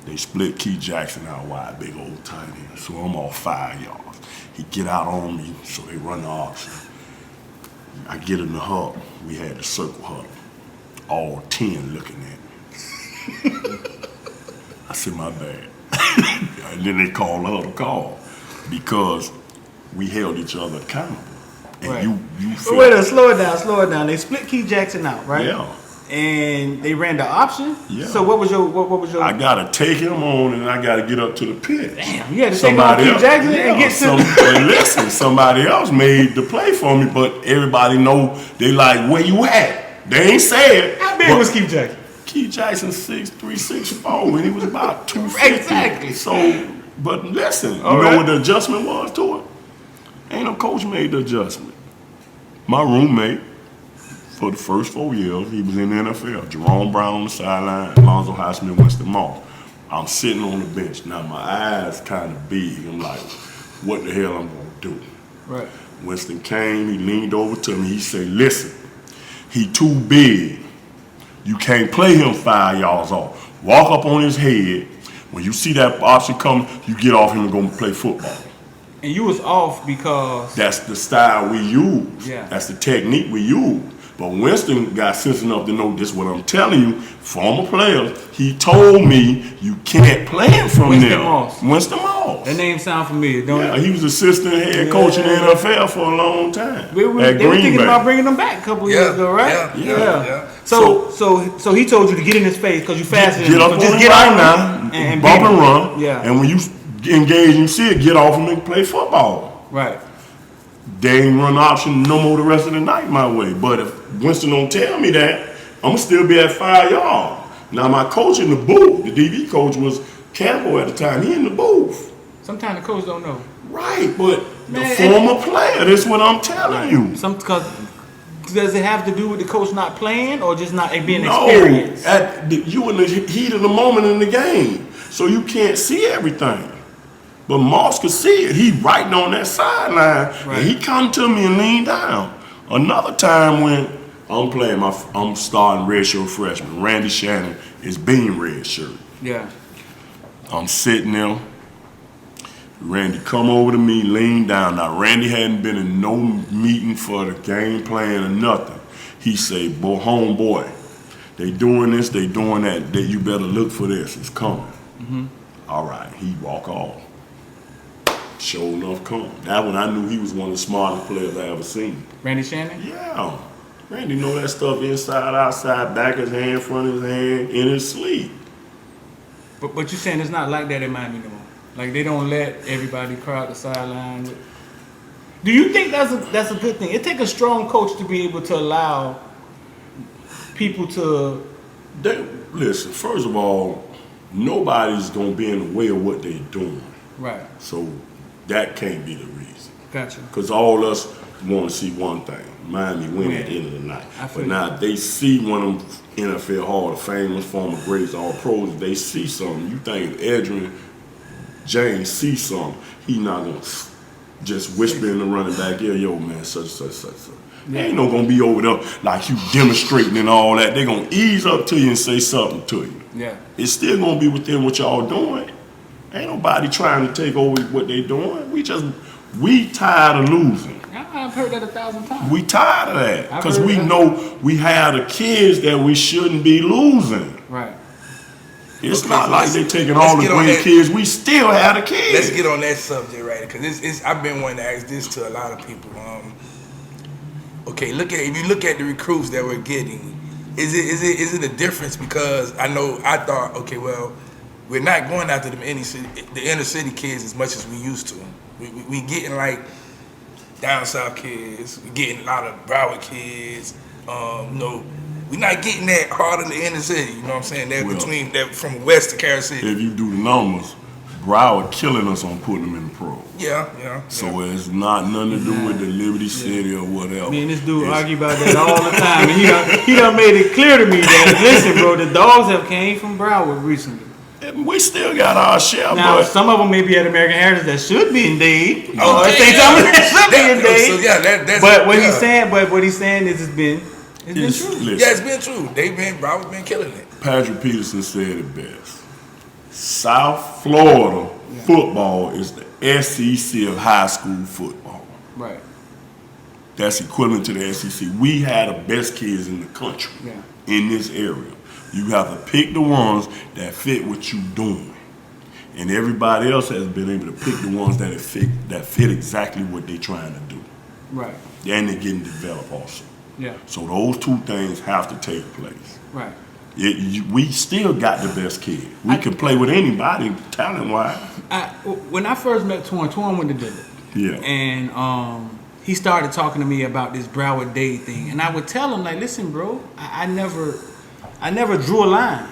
they split Keith Jackson out wide, big old tight end. So I'm off 5 yards. He get out on me, so they run the option. I get in the huddle. We had the circle huddle. All 10 looking at me. I said, my bad. And then they called the huddle call because we held each other accountable. And Right. you But wait a minute, slow it down. They split Keith Jackson out, right? Yeah. And they ran the option. Yeah. So what was your? I gotta take him on and I gotta get up to the pitch. Damn, you had to take on Keith Jackson and get to. But listen, somebody else made the play for me, but everybody know they like where you at. They ain't said. How big was Keith Jackson? Keith Jackson 6'3", 6'4", and he was about 250. Exactly. So, but listen, you All know right. what the adjustment was to it? Ain't no coach made the adjustment. My roommate, for the first 4 years, he was in the NFL. Jerome Brown on the sideline, Alonzo Highsmith, Winston Moss. I'm sitting on the bench. Now my eyes kind of big. I'm like, what the hell I'm gonna do? Right. Winston came, he leaned over to me, he said, listen, he too big. You can't play him 5 yards off. Walk up on his head. When you see that option come, you get off him and go play football. And you was off because. That's the style we use. Yeah. That's the technique we use. But Winston got sense enough to know this what I'm telling you. Former players, he told me you can't play him from Winston there. Moss. Winston Moss. That name sound familiar, don't Yeah, it? he was assistant head coach in the NFL for a long time. They were thinking about bringing them back a couple years ago, right? Yeah. So he told you to get in his face because you faster than Get him. up So on him right now, and bump beat and him. run. Yeah. And when you engage and see it, get off him and play football. Right. They ain't run option no more the rest of the night my way. But if Winston don't tell me that, I'm going to still be at 5 yards. Now, my coach in the booth, the DB coach was Caneville at the time. He in the booth. Sometimes the coach don't know. Right, but Man, the former player, that's what I'm telling you. Does it have to do with the coach not playing or just not being No, experienced? you in the heat of the moment in the game, so you can't see everything. But Moss could see it. He right on that sideline, Right. and he come to me and lean down. Another time when I'm starting redshirt freshman. Randy Shannon is Bain redshirt. Yeah. I'm sitting there. Randy come over to me, lean down. Now, Randy hadn't been in no meeting for the game plan or nothing. He say, boy, homeboy, they doing this, they doing that. You better look for this. It's coming. All right, he walk off. Sure enough, come. That when I knew he was one of the smartest players I ever seen. Randy Shannon? Yeah. Randy know that stuff inside, outside, back of his hand, front of his hand, in his sleep. But you're saying it's not like that in Miami no more. Like they don't let everybody crowd the sideline. Do you think that's a good thing? It takes a strong coach to be able to allow people to. Listen, first of all, nobody's gonna be in the way of what they're doing. Right. So that can't be the reason. Gotcha. Because all of us want to see one thing: Miami win at the end of the night. But now they see one of them NFL Hall of Famers, former greats, all pros. They see something. You think Edrin James see something? He not gonna just whisper in the running back ear, "Yo, man, such. They ain't no gonna be over there like you demonstrating and all that. They gonna ease up to you and say something to you. Yeah. It's still gonna be within what y'all doing. Ain't nobody trying to take over what they doing. We tired of losing. I've heard that 1,000 times. We tired of that because we know we have the kids that we shouldn't be losing. Right. It's not like they taking all the great kids. We still have the kids. Let's get on that subject, right? Because I've been wanting to ask this to a lot of people. Okay, if you look at the recruits that we're getting, is it a difference? Because I thought, okay, well, we're not going after the inner city kids as much as we used to. We getting like down south kids. We getting a lot of Broward kids. We're not getting that hard in the inner city. You know what I'm saying? Between that from west to Kansas City. If you do the numbers, Broward killing us on putting them in the pro. Yeah. So it's not nothing to do with the Liberty City or whatever. Me and this dude argue about that all the time, and he done made it clear to me that listen, bro, the dogs have came from Broward recently. We still got our share, now, but some of them may be at American Heritage that should be in Dade. Some that should be in Dade. So that's but what he's saying is it's been true. listen, yeah, it's been true. Broward's been killing it. Patrick Peterson said it best. South Florida football is the SEC of high school football. Right. That's equivalent to the SEC. We had the best kids in the country in this area. You have to pick the ones that fit what you're doing. And everybody else has been able to pick the ones that fit exactly what they're trying to do. Right. And they're getting developed also. Yeah. So those two things have to take place. Right. We still got the best kid. We can play with anybody talent-wise. When I first met Twan went to Dillard. Yeah. And he started talking to me about this Broward Day thing. And I would tell him, like, listen, bro, I never drew a line.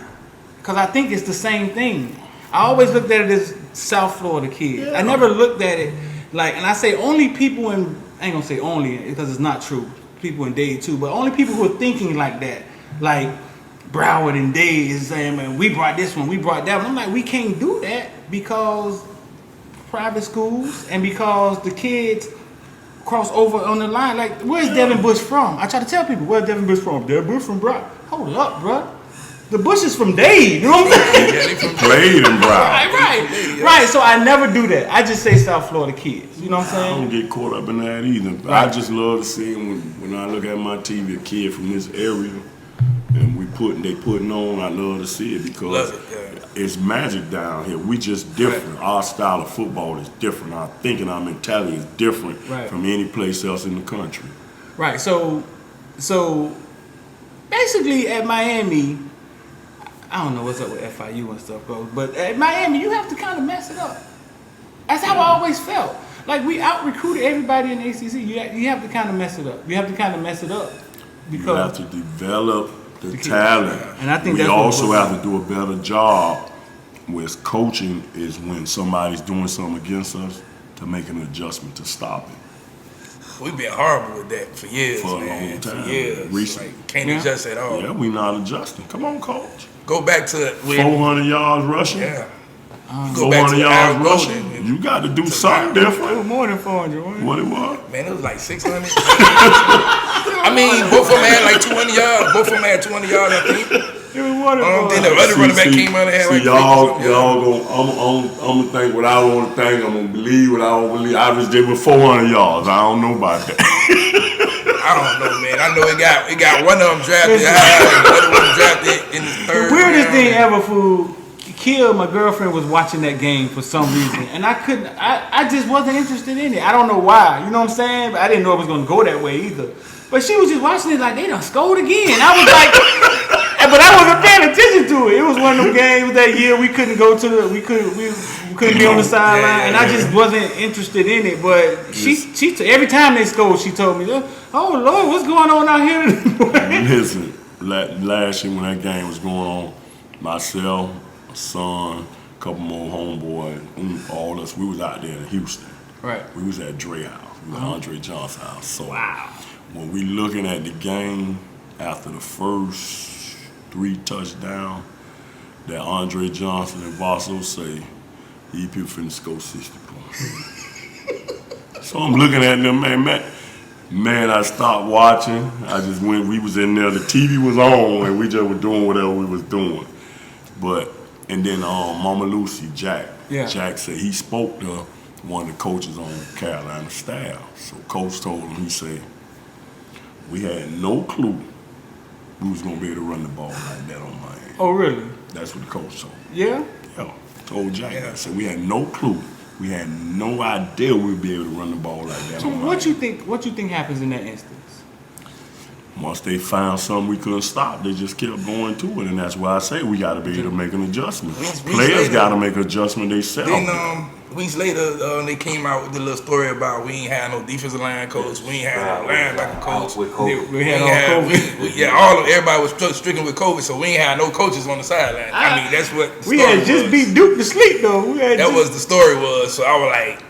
Because I think it's the same thing. I always looked at it as South Florida kids. Yeah. I never looked at it like, and I say only people in, I ain't gonna say only because it's not true, people in Dade too, but only people who are thinking like that, like Broward and Dade is saying, man, we brought this one, we brought that one. I'm like, we can't do that because private schools and because the kids cross over on the line. Like, where's Devin Bush from? I try to tell people, where's Devin Bush from? Devin Bush from Broward. Hold up, bro. The Bush is from Dade, you know what I'm saying? Yeah, they from Played in Broward. Right. So I never do that. I just say South Florida kids. You know what I'm I saying? don't get caught up in that either. Right. I just love to see when I look at my TV, a kid from this area, and they putting on. I love to see it because it's magic down here. We just different. Right. Our style of football is different. Our thinking, our mentality is different from any place else in the country. Right. So basically at Miami, I don't know what's up with FIU and stuff goes, but at Miami you have to kind of mess it up. That's how I always felt. Like we out recruited everybody in the ACC. You have to kind of mess it up. You have to kind of mess it up because you have to develop the talent. And I think we also have to do a better job with coaching. Is when somebody's doing something against us to make an adjustment to stop it. We've been horrible with that for years, for man. a long time. For years. Recently. Like, can't adjust at all. Yeah, we not adjusting. Come on, coach. Go back to 400 yards rushing. Yeah. Go back to yards rushing. You got to do something different. It was more than 400. What it was? Man, it was like 600. I mean, both of them had like 200 yards. Both of them had 200 yards, I think. It was water boy. Then the other running back came out and had like y'all go. I'm gonna think what I want to think. I'm gonna believe what I don't believe. I was there with 400 yards. I don't know about that. I don't know, man. I know it got one of them drafted high, and the other one drafted in the third. The weirdest round. thing ever, fool. Kill, my girlfriend was watching that game for some reason, and I just wasn't interested in it. I don't know why. You know what I'm saying? But I didn't know it was gonna go that way either. But she was just watching it like they done scored again. I was like, but I wasn't paying attention to it. It was one of them games that year we couldn't go to we couldn't be on the sideline, and I just wasn't interested in it. But she every time they scored, she told me, "Oh Lord, what's going on out here?" Listen, last year when that game was going on, myself, my son, a couple more homeboys, all us, we was out there in Houston. Right. We was at Dre house. We was at Andre Johnson's house. So Wow. when we looking at the game after the first 3 touchdowns, that Andre Johnson and Vaso say, these people finna score 60 points. So I'm looking at them, man, I stopped watching. I just went, we was in there, the TV was on, and we just were doing whatever we was doing. And then Mama Lucy, Jack said he spoke to one of the coaches on Carolina staff. So coach told him, he said, we had no clue we was gonna be able to run the ball like that on Miami. Oh really? That's what the coach told me. Yeah. Yeah, told Jack that. So we had no clue. We had no idea we'd be able to run the ball like that. So what you think happens in that instance? Once they found something we couldn't stop, they just kept going to it, and that's why I say we got to be able to make an adjustment. Players got to make an adjustment themselves. Then weeks later, they came out with the little story about we ain't had no defensive line coach, we ain't had no linebacker coach. We had all COVID. Everybody was stricken with COVID, so we ain't had no coaches on the sideline. I mean, that's what the we story had just was. beat Duke to sleep though. That was the story was. So I was like,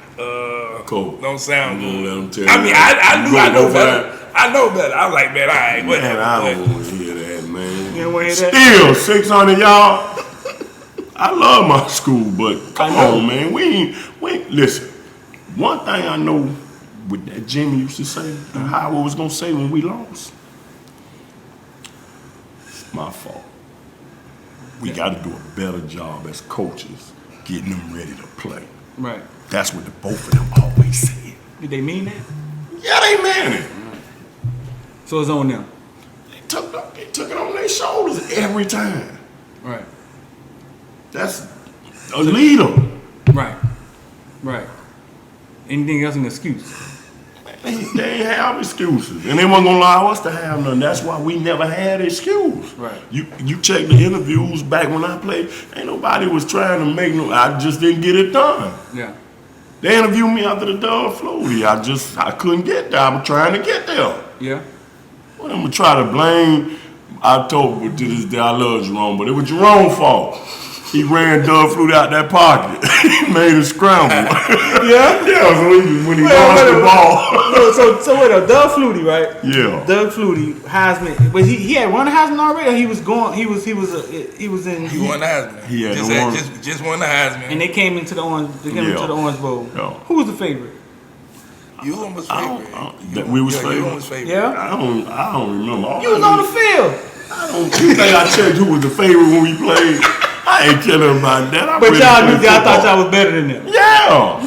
Cool. don't sound I'm good. gonna let them tell I you. mean, I know better. I know better. I was like, man, all right, whatever. Man, I don't want to hear that, man. You don't want to hear that? Still 600 y'all. I love my school, but come on, man. We ain't listen. One thing I know with that Jimmy used to say, and how I was gonna say when we lost. It's my fault. We got to do a better job as coaches getting them ready to play. Right. That's what the both of them always said. Did they mean that? Yeah, they meant it. So it's on them. They took it on their shoulders every time. Right. That's a leader. Right. Right. Anything else an excuse? They ain't have excuses, and they wasn't gonna allow us to have none. That's why we never had an excuse. Right. You check the interviews back when I played. Ain't nobody was trying to make no. I just didn't get it done. Yeah. They interviewed me after the Doug Flutie. I couldn't get there. I was trying to get there. Yeah. Well, I'm gonna try to blame. I told to this day I love Jerome, but it was Jerome's fault. He ran Doug Flutie out that pocket. He made a scramble. Yeah. Yeah. So when he lost the ball. So wait a Doug Flutie, right? Yeah. Doug Flutie, Heisman. But he had won the Heisman already, or he was going. He was in. He won the Heisman. He had just won the Heisman. And they came into the Orange. They came into the Orange Bowl. Yeah. Who was the favorite? You was favorite. We was favorite. You was favorite. Yeah. I don't remember. You was on the field. You think I checked who was the favorite when we played? I ain't telling about that. But y'all knew. I thought y'all was better than them. Yeah.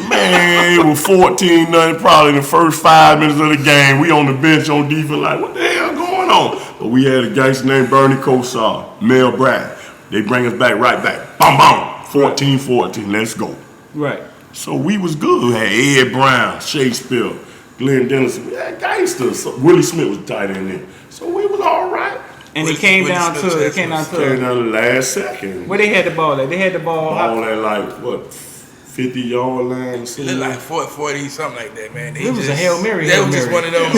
Man, it was 14-0 probably in the first 5 minutes of the game. We on the bench on defense like, what the hell going on? But we had a gangster named Bernie Kosar, Mel Brad. They bring us back right back. Bam, bam. 14-14. Let's go. Right. So we was good. We had Ed Brown, Shakespeare, Glenn Dennison. We had gangsters. So Willie Smith was tight in there. So we was all right. And it came down to the last second. Where they had the ball at? They had the ball at like what, 50-yard line? It looked like 40, something like that, man. It was a Hail Mary. That was just one of them.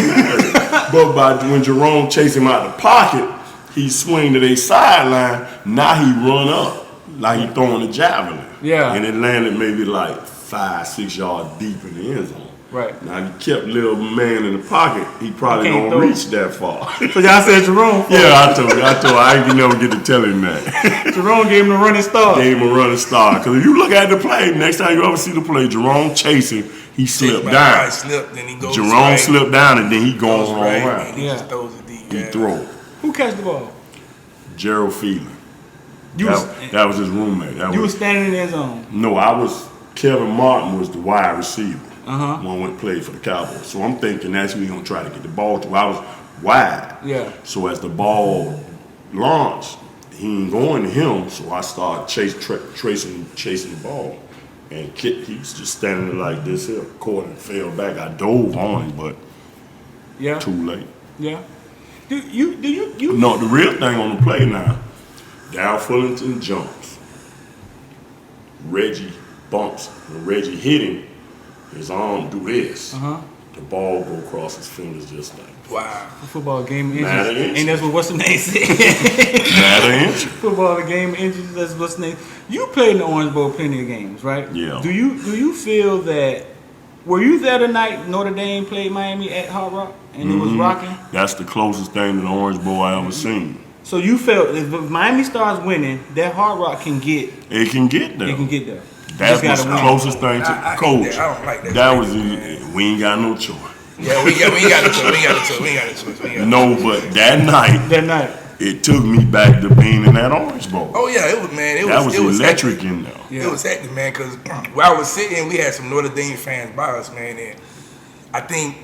But when Jerome chased him out the pocket, he swing to their sideline. Now he run up like he throwing a javelin. Yeah. And it landed maybe like 5-6 yards deep in the end zone. Right. Now he kept little man in the pocket. He probably don't reach that far. So y'all said Jerome. Yeah, I told you. I ain't never get to tell him that. Jerome gave him a running start. Gave him a running start. Because if you look at the play, next time you ever see the play, Jerome chasing, he slipped down. Jerome slipped down and then he goes on right. He just throws it deep. He throw. Who catch the ball? Gerald Phelan. You That was his roommate. you was standing in their zone. No, Kevin Martin was the wide receiver. Uh-huh. One went play for the Cowboys. So I'm thinking that's who he's going to try to get the ball to. I was wide. Yeah. So as the ball launched, he ain't going to him. So I started chasing the ball. And he was just standing there like this here. Caught and fell back. I dove on him, but too late. Yeah. Do you No, the real thing on the play now, Dow Fullington jumps. Reggie bumps. When Reggie hit him, his arm do this. The ball go across his fingers just like that. Wow. Football game of Matter inches. inches. Ain't that's what what's the name said? Matter inch. Football game of inches. That's what's the name. You played in the Orange Bowl plenty of games, right? Yeah. Do you feel that? Were you there the night Notre Dame played Miami at Hard Rock and it was rocking? That's the closest thing to the Orange Bowl I ever seen. So you felt if Miami starts winning, that Hard Rock can get. It can get there. It can get there. That Just was gotta the win. closest thing to I hate coach. that. I don't like that. That was we ain't got no choice. Yeah, we got a choice. No, but that night That night. it took me back to being in that Orange Bowl. Oh yeah, it was man. It That was was electric hectic. in there. Yeah. It was hectic, man. Because where I was sitting, we had some Notre Dame fans by us, man. And I think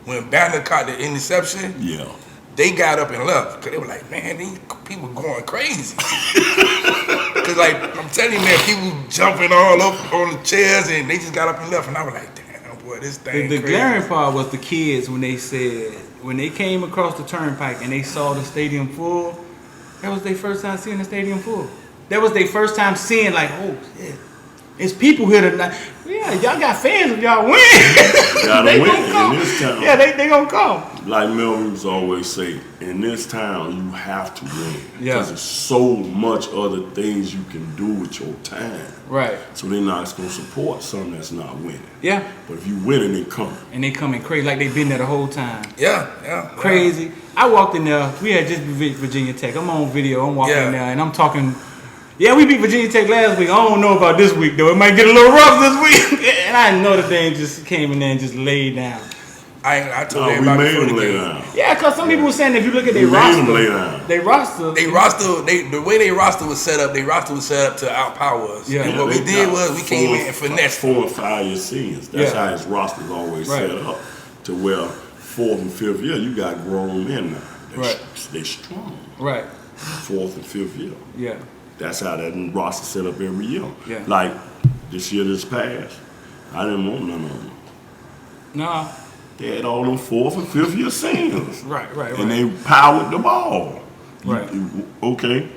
when Bama caught the interception, Yeah. they got up and left because they were like, man, these people going crazy. Because like I'm telling you, man, people jumping all up on the chairs and they just got up and left, and I was like, damn, boy, this thing. The crazy. glaring part was the kids when they came across the turnpike and they saw the stadium full. That was their first time seeing the stadium full. That was their first time seeing like, oh shit, it's people here tonight. Yeah, y'all got fans if y'all win. Gotta They win gonna come. in this town. Yeah, they gonna come. Like Melvin used to always say, in this town you have to win. Yeah. Because there's so much other things you can do with your time. Right. So they're not going to support something that's not winning. Yeah. But if you win, they come. And they coming crazy like they been there the whole time. Yeah. Crazy. I walked in there. We had just beat Virginia Tech. I'm on video. I'm walking in there and I'm talking. Yeah, we beat Virginia Tech last week. I don't know about this week though. It might get a little rough this week. And I know the thing just came in there and just laid down. I told No, we everybody made before them the lay game. down. Yeah, because some people were saying if you look at We their made them roster, lay down. The way they roster was set up, to outpower us. Yeah. And what we did was we came in and finessed. 4 and 5 year seniors. That's Yeah. how his roster's always Right. set up. To where 4th and 5th year, you got grown men now. Right. They strong. right? 4th and 5th year. Yeah, That's how that roster set up every year. Yeah. Like this year that's passed, I didn't want none of them. no, They had all them 4th and 5th year seniors. right. And they powered the ball. Right. Okay.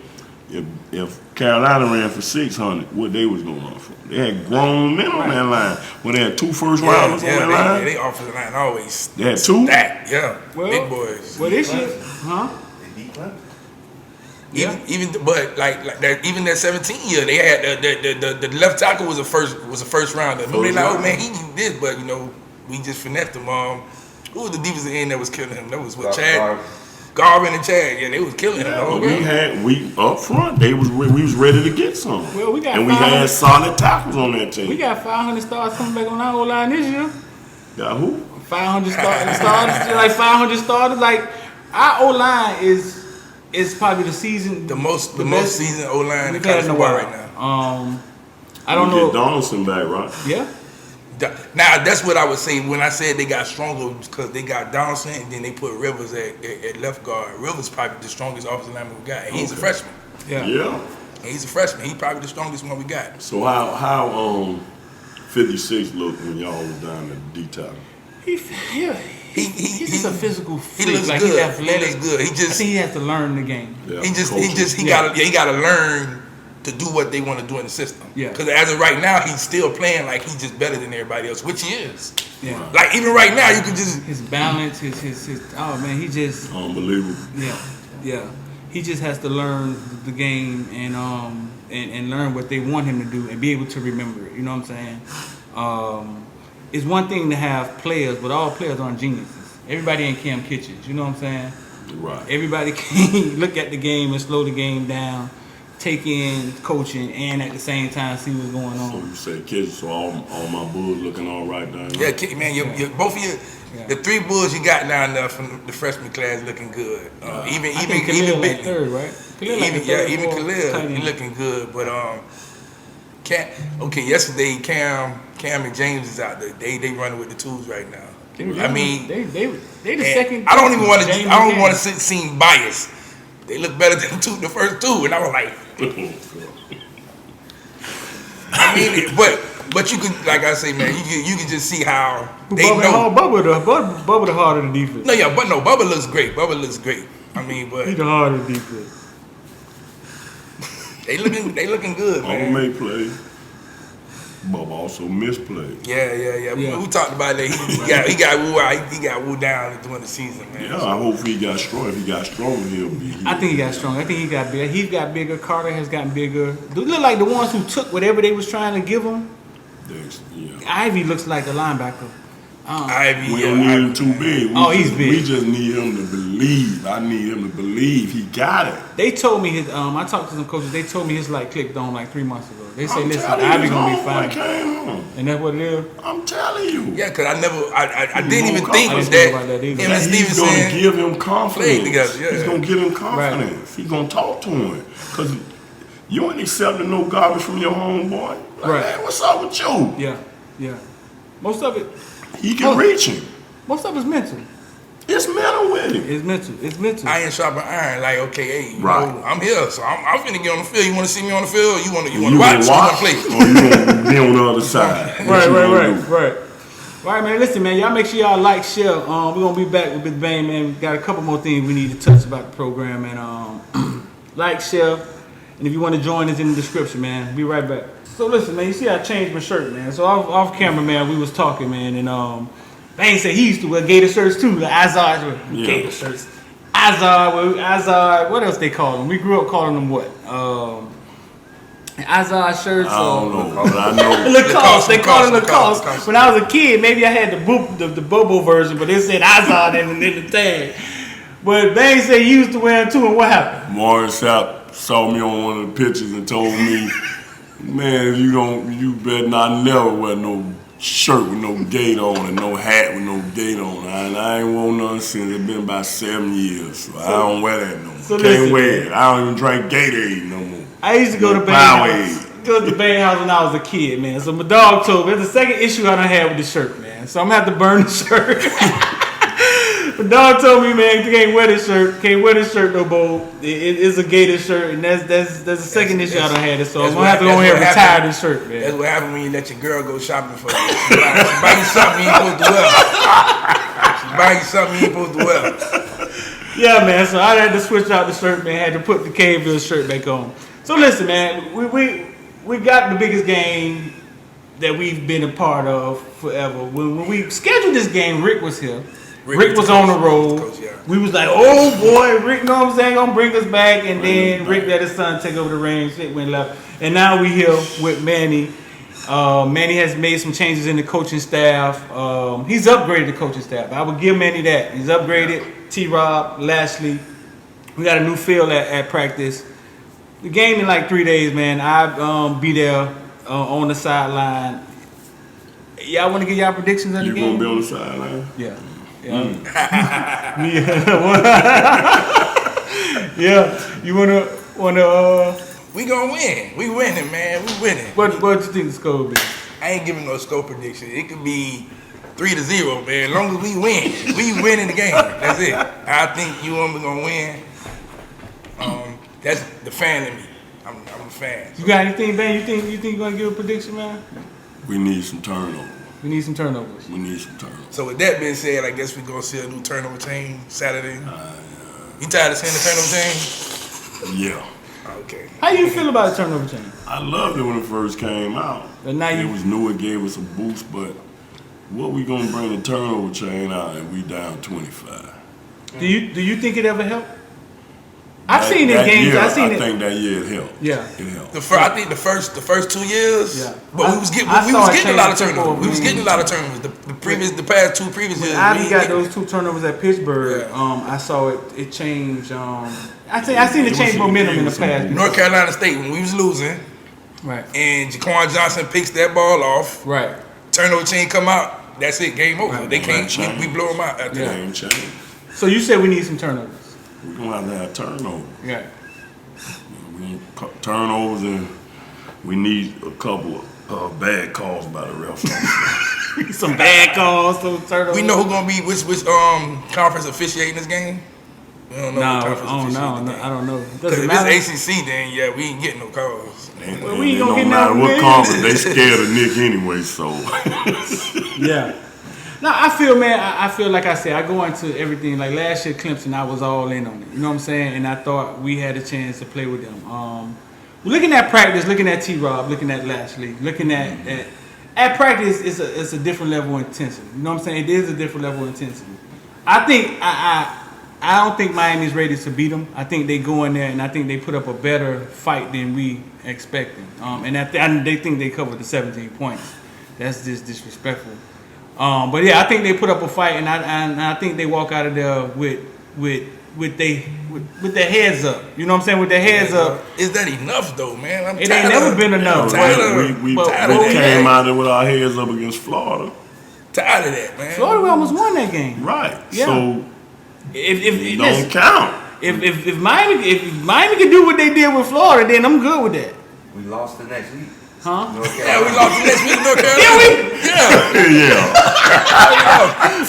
If Carolina ran for 600, what they was going to run for? They had grown men on that line. When they had 2 first rounders on that line. They offensive line always They had 2. stacked. Yeah, Well, big boys. Well, this year, huh? Yeah. Even that 17 year, they had the left tackle was a first rounder. Remember they like, oh man, he need this, but we just finessed him. Who was the defensive end that was killing him? That was what Chad. Garvin and Chad, yeah, they was killing him. But we up front. We was ready to get some. Well, we got and we 500 had solid tackles on that team. We got 500 stars coming back on our O-line this year. Got who? 500 starters, like 500 starters. Like our O-line is probably the season The most best seasoned O line in we've college had in a football while. right now. I don't We know. Get Donaldson back, right? Yeah. Now that's what I would say when I said they got stronger because they got Donaldson and then they put Rivers at left guard. Rivers probably the strongest offensive lineman we got, and he's a freshman. Yeah. Yeah. And he's a freshman. He's probably the strongest one we got. So how 56 looked when y'all was down at the D-Top? He's just a physical He freak. looks Like good. he's athletic. He looks good. I think he has to learn the game. Yeah, He gotta learn to do what they want to do in the system. Yeah. Because as of right now, he's still playing like he's just better than everybody else, which he is. Yeah. Like even right now, you can just His balance, his oh man, he just Unbelievable. yeah. He just has to learn the game and learn what they want him to do and be able to remember it. You know what I'm saying? It's one thing to have players, but all players aren't geniuses. Everybody ain't Cam Kitchens. You know what I'm saying? Right. Everybody can look at the game and slow the game down. take in coaching and at the same time see what's going So on. you say kids, so all my bulls looking all right down there? Yeah, man, both of you, the 3 bulls you got down there from the freshman class looking good. Even Khalil like third, right? Khalil like the third, even tight Khalil, end. he looking good. But yesterday Cam and James is out there. They running with the tools right now. I mean, they the second. I don't even want to. James I don't and want to Cam. seem biased. They look better than the first 2, and I was like, I mean, but you can, like I say, man, you can just see how they know. Bubba the heart of the defense. No, yeah, but no, Bubba looks great. Bubba looks great. I mean, but He the heart of the defense. they looking good, Bubba man. may play. Bubba also misplay. Yeah. Yeah. We talked about that. He got woo out. He got woo down during the season, man. Yeah, I hope he got strong. If he got stronger, he'll be. I think he got strong. I think he got bigger. He's got bigger. Carter has gotten bigger. They look like the ones who took whatever they was trying to give him. Yeah. Ivy looks like the linebacker. Ivy, We don't need him too big. He's big. We just need him to believe. I need him to believe he got it. They told me his. I talked to some coaches. They told me his light clicked on like 3 months ago. They say, I'm listen, telling you, Ivy his gonna be homeboy fine, came home. and that's what it is. I'm telling you. Yeah, because I didn't even think I didn't that think about that either. him and He's going to Stevenson. give him confidence. played together, yeah. He's going to give him confidence. He's going to talk to him. Because you ain't accepting no garbage from your homeboy. Like, Right. man, what's up with you? Yeah. Most of it He reach him. is mental. It's mental with him. It's mental. Iron sharpen iron. Like, okay, hey, you Right. know, I'm here, so I'm finna get on the field. You want to see me on the field? You want to You watch? You want to watch, play? or you going to be on the other side? What you gonna do? Right. All right, man. Listen, man. Y'all make sure y'all like, share. We're gonna be back with Big Bain, man. We got a couple more things we need to touch about the program, and like, share, and if you want to join us in the description, man. Be right back. So listen, man. You see, I changed my shirt, man. So off camera, man, we was talking, man, and Bain said he used to wear Gator shirts too. The Azars were Gator shirts. Azar. What else they call them? We grew up calling them what? Azar shirts. I don't know, but I know. Lacoste. They call it Lacoste. Lacoste. When I was a kid, maybe I had the Bobo version, but it said Azar in the tag. But Bain said he used to wear them too, and what happened? Morris Sapp saw me on one of the pictures and told me, man, you better not never wear no shirt with no gate on and no hat with no gate on. And I ain't worn none since. It's been about 7 years, so I don't wear that no more. So Can't listen, wear it. I don't even drink Gatorade no more. I used to go to Bain house. Go to Bain house when I was a kid, man. So my dog told me, it's the second issue I done had with the shirt, man. So I'm gonna have to burn the shirt. My dog told me, man, you can't wear this shirt. Can't wear this shirt no more. It's a Gator shirt, and that's the second issue I done had it. So I'm gonna have to go ahead and retire this shirt, man. That's what happened when you let your girl go shopping for you. She buy you something you ain't supposed to wear. She buy you something you ain't supposed to wear. Yeah, man. So I had to switch out the shirt, man. Had to put the Caneville shirt back on. So listen, man. We got the biggest game that we've been a part of forever. When we scheduled this game, Rick was here. Rick was on the road. Coach, yeah. We was like, oh boy, Rick, know what I'm saying, gonna bring us back. And then Rick let his son take over the reins. Shit went left. And now we here with Manny. Manny has made some changes in the coaching staff. He's upgraded the coaching staff. I would give Manny that. He's upgraded T-Rob, Lashley. We got a new field at practice. The game in like 3 days, man. I'll be there on the sideline. Y'all want to get y'all predictions of the You game? gonna be on the sideline? Yeah. Yeah. You wanna We gonna win. We winning, man. We winning. what you think the score will be? I ain't giving no score prediction. It could be 3-0, man. As long as we win, we win in the game. That's it. I think we gonna win. That's the fan in me. I'm a fan. You got anything, Ben? You think you're gonna give a prediction, man? We need some turnover. We need some turnovers. We need some turnover. So with that being said, I guess we gonna see a new turnover chain Saturday. You tired of seeing the turnover chain? Yeah. Okay. How you feel about the turnover chain? I loved it when it first came out. But now It was new, it gave us a boost, but what we gonna bring the turnover chain out and we down 25? do you think it ever helped? I've seen his games. I I've seen it. think that year it helped. Yeah. It helped. I think the first 2 years. Yeah. But we was getting a lot of turnovers. We was getting a lot of turnovers. The past two previous years. I got those 2 turnovers at Pittsburgh. Yeah. I saw it change. I seen it change momentum in the past. North Carolina State, when we was losing, Right. and Jaquan Johnson picks that ball off. Right. Turnover chain come out. That's it. Game over. Right. They can't. We blow them out after that. Game change. So you said we need some turnovers. We're gonna have to have turnovers. Yeah. We need turnovers, and we need a couple of bad calls by the refs. Some bad calls, some turnovers. We know who gonna be which conference officiating this game. We don't know. No, what conference officiating the game. I don't know. Because Doesn't if matter. it's ACC, then yeah, we ain't getting no calls. And, Well, and we ain't it gonna don't get matter no what win. conference, they scared of Nick anyway, so. Yeah. No, I feel, man, I feel like I said, I go into everything. Like last year, Clemson, I was all in on it. You know what I'm saying? And I thought we had a chance to play with them. Looking at practice, looking at T-Rob, looking at Lashley, looking at practice, it's a different level of intensity. You know what I'm saying? It is a different level of intensity. I think, I don't think Miami's ready to beat them. I think they go in there and I think they put up a better fight than we expected. And they think they covered the 17 points. That's just disrespectful. But yeah, I think they put up a fight, and I think they walk out of there with their heads up. You know what I'm saying? With their heads up. Is that enough though, man? It ain't never been enough. We came out there with our heads up against Florida. Tired of that, man. Florida almost won that game. Right. Yeah. So If it don't count. If Miami can do what they did with Florida, then I'm good with that. We lost the next week. Huh? Yeah, we lost the next week in North Carolina. Yeah. I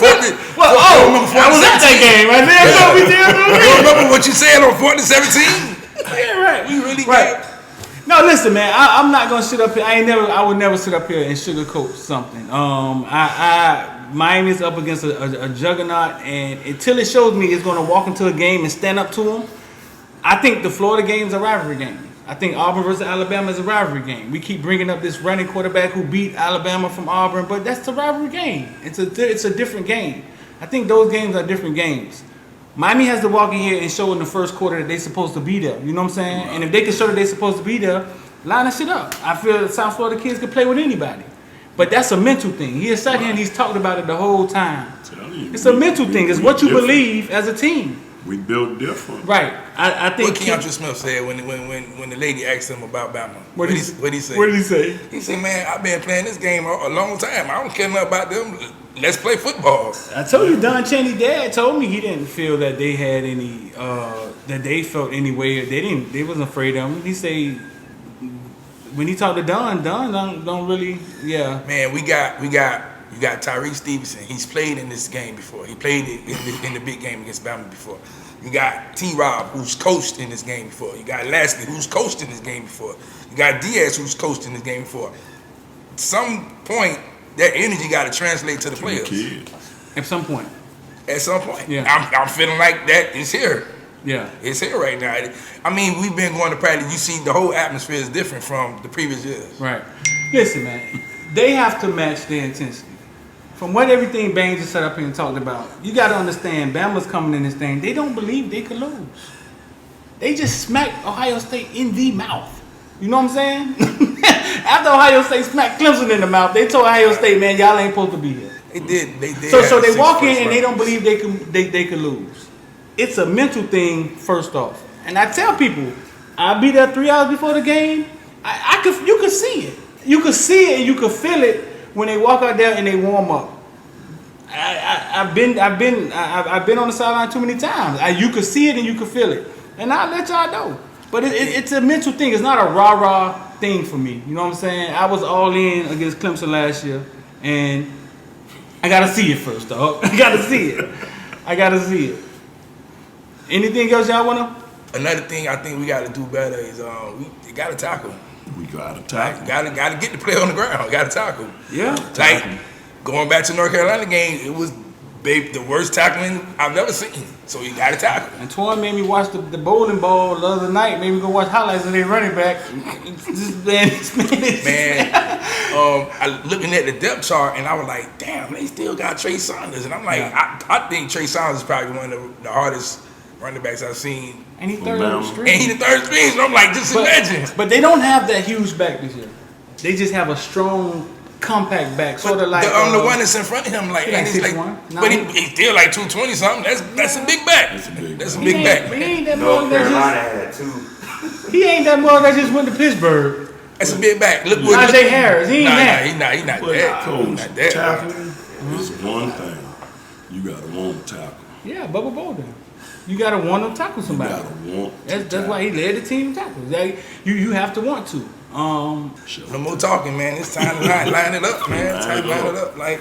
was at that game right there. So we did. You remember what you said on 4-17? Yeah, right. We really Right. No, listen, man. I'm not gonna sit up here. I would never sit up here and sugarcoat something. Miami's up against a juggernaut, and until it shows me it's gonna walk into a game and stand up to them, I think the Florida game is a rivalry game. I think Auburn versus Alabama is a rivalry game. We keep bringing up this running quarterback who beat Alabama from Auburn, but that's a rivalry game. It's a different game. I think those games are different games. Miami has to walk in here and show in the first quarter that they're supposed to be there. You know what I'm saying? And if they can show that they're supposed to be there, line that shit up. I feel that South Florida kids can play with anybody. But that's a mental thing. He has sat here and he's talked about it the whole time. It's a mental thing. It's what you believe as a team. We built different. Right. I think. What Keandre Smith said when the lady asked him about Bama. What did he say? What did he say? He said, "Man, I've been playing this game a long time. I don't care nothing about them. Let's play football." I told you, Don Cheney's dad told me he didn't feel that they had any, that they felt any way. They wasn't afraid of him. He say when he talked to Don don't really, yeah. Man, you got Tyrese Stevenson. He's played in this game before. He played in the big game against Bama before. You got T-Rob, who's coached in this game before. You got Lashley, who's coached in this game before. You got Diaz, who's coached in this game before. At some point, that energy got to translate to the players. At some point. At some point. Yeah. I'm feeling like that is here. Yeah. It's here right now. I mean, we've been going to practice. You see, the whole atmosphere is different from the previous years. Right. Listen, man, they have to match their intensity. From what everything Bain just set up here and talked about, you got to understand, Bama's coming in this thing. They don't believe they could lose. They just smacked Ohio State in the mouth. You know what I'm saying? After Ohio State smacked Clemson in the mouth, they told Ohio State, man, y'all ain't supposed to be here. They did. So they walk in and they don't believe they could lose. It's a mental thing, first off. And I tell people, I'll be there 3 hours before the game. You could see it. You could see it and you could feel it when they walk out there and they warm up. I've been on the sideline too many times. You could see it and you could feel it. And I'll let y'all know. But it's a mental thing. It's not a rah-rah thing for me. You know what I'm saying? I was all in against Clemson last year. And I got to see it first, dog. I got to see it. Anything else y'all want to? Another thing I think we got to do better is we got to tackle. We got to tackle. Got to get the player on the ground. Got to tackle. Yeah. Like, going back to North Carolina game, it was the worst tackling I've ever seen. So you got to tackle. And Twan made me watch the bowling ball the other night. Made me go watch highlights of their running back. I looking at the depth chart and I was like, damn, they still got Trey Saunders. And I'm like, I think Trey Saunders is probably one of the hardest running backs I've seen. And he third on the Bama. string. And he the third string, so I'm like, just imagine. But they don't have that huge back this year. They just have a strong, compact back, sort of like the one that's in front of him, like, he like and he's like, 6'1". but he's still like 220 something. That's a big back. That's a big back. He ain't that North mug that Carolina just. had two. He ain't that mug that just went to Pittsburgh. That's a big back. Look what Najee Harris, he ain't that. He not But that. coach, Not that. tackling is one thing. You gotta want to tackle. Yeah, Bubba Bolden. You gotta want to tackle You somebody. gotta want. That's why he led the team in tackles. You have to want to. No more talking, man. It's time to line it up, man. It's time to line it up. Like,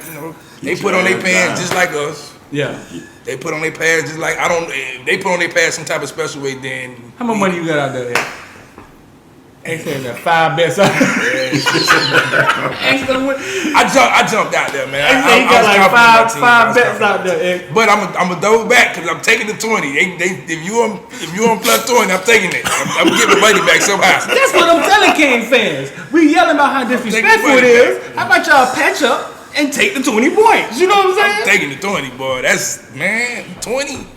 they put on their pants just like us. Yeah. They put on their pads just like they put on their pads some type of special way. Then How much money you got out there? They said that 5 bets out. I jumped out there, man. They say he got like five bets out there. But I'm a double back because I'm taking the 20. If you on plus 20, I'm taking it. I'm getting my money back somehow. That's what I'm telling Kane fans. We yelling about how disrespectful it is. How about y'all patch up and take the 20 points? You know what I'm saying? I'm taking the 20, boy. That's, man, 20.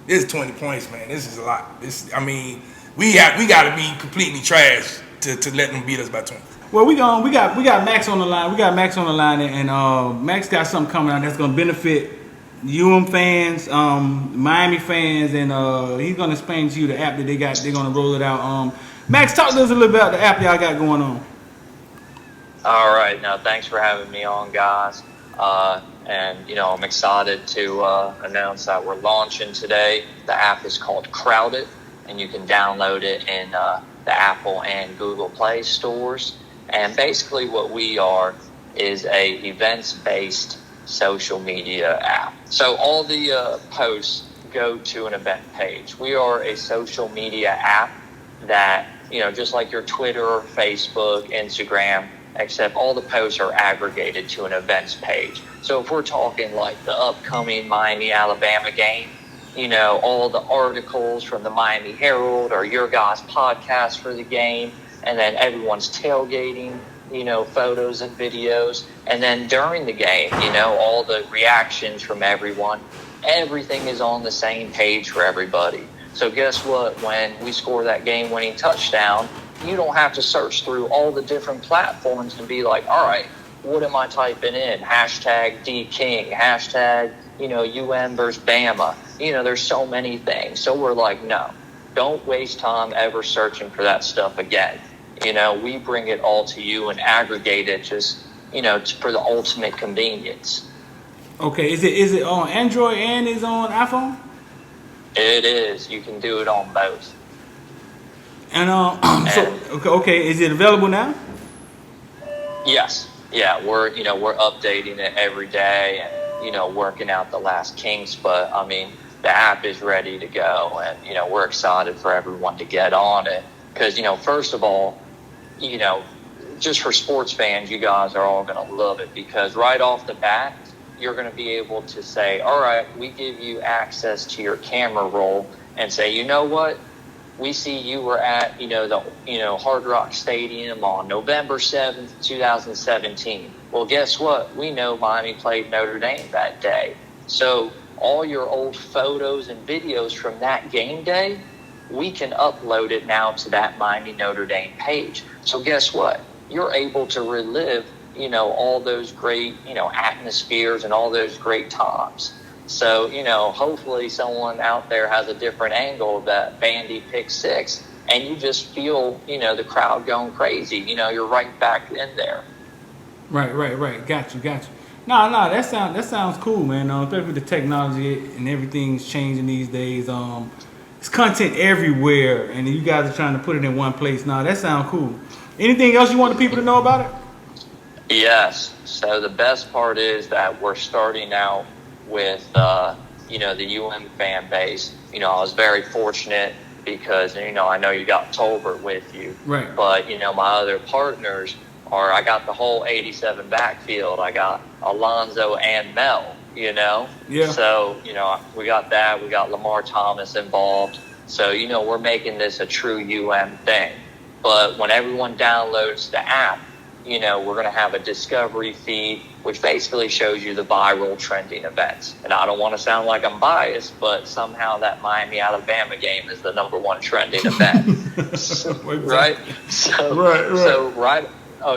This is 20 points, man. This is a lot. We got to be completely trash to let them beat us by 20. Well, we got Max on the line. We got Max on the line, and Max got something coming out that's gonna benefit fans, Miami fans, and he's gonna explain to you the app that they got. They're gonna roll it out. Max, talk to us a little bit about the app y'all got going on. All right, now thanks for having me on, guys. And I'm excited to announce that we're launching today. The app is called Crowded, and you can download it in the Apple and Google Play stores. And basically what we are is a events-based social media app. So all the posts go to an event page. We are a social media app that, just like your Twitter or Facebook, Instagram, except all the posts are aggregated to an events page. So if we're talking like the upcoming Miami-Alabama game, all the articles from the Miami Herald or your guys' podcast for the game, and then everyone's tailgating, photos and videos. And then during the game, all the reactions from everyone, everything is on the same page for everybody. So guess what? When we score that game-winning touchdown, you don't have to search through all the different platforms and be like, all right, what am I typing in? Hashtag DKing, hashtag, UM versus Bama. There's so many things. So we're like, no, don't waste time ever searching for that stuff again. We bring it all to you and aggregate it just, for the ultimate convenience. Okay, is it on Android and is on iPhone? It is. You can do it on both. And okay, is it available now? Yes. Yeah, we're updating it every day and, working out the last kinks. But, the app is ready to go and, we're excited for everyone to get on it. Because, first of all, just for sports fans, you guys are all going to love it because right off the bat, you're going to be able to say, all right, we give you access to your camera roll and say, you know what? We see you were at, the Hard Rock Stadium on November 7th, 2017. Well, guess what? We know Miami played Notre Dame that day. So all your old photos and videos from that game day, we can upload it now to that Miami Notre Dame page. So guess what? You're able to relive, all those great, atmospheres and all those great times. So, hopefully someone out there has a different angle of that Bandy pick six, and you just feel, the crowd going crazy. You're right back in there. Right. Got you. No, that sounds cool, man. Especially with the technology and everything's changing these days. It's content everywhere, and you guys are trying to put it in one place. Now, that sounds cool. Anything else you want the people to know about it? Yes. So the best part is that we're starting out with, the fan base. I was very fortunate because, I know you got Tolbert with you. Right. But, my other partners I got the whole 87 backfield. I got Alonzo and Mel, Yeah. So, we got that. We got Lamar Thomas involved. So, we're making this a true UM thing. But when everyone downloads the app, you know, we're going to have a discovery feed, which basically shows you the viral trending events. And I don't want to sound like I'm biased, but somehow that Miami-Alabama game is the #1 trending event. Right?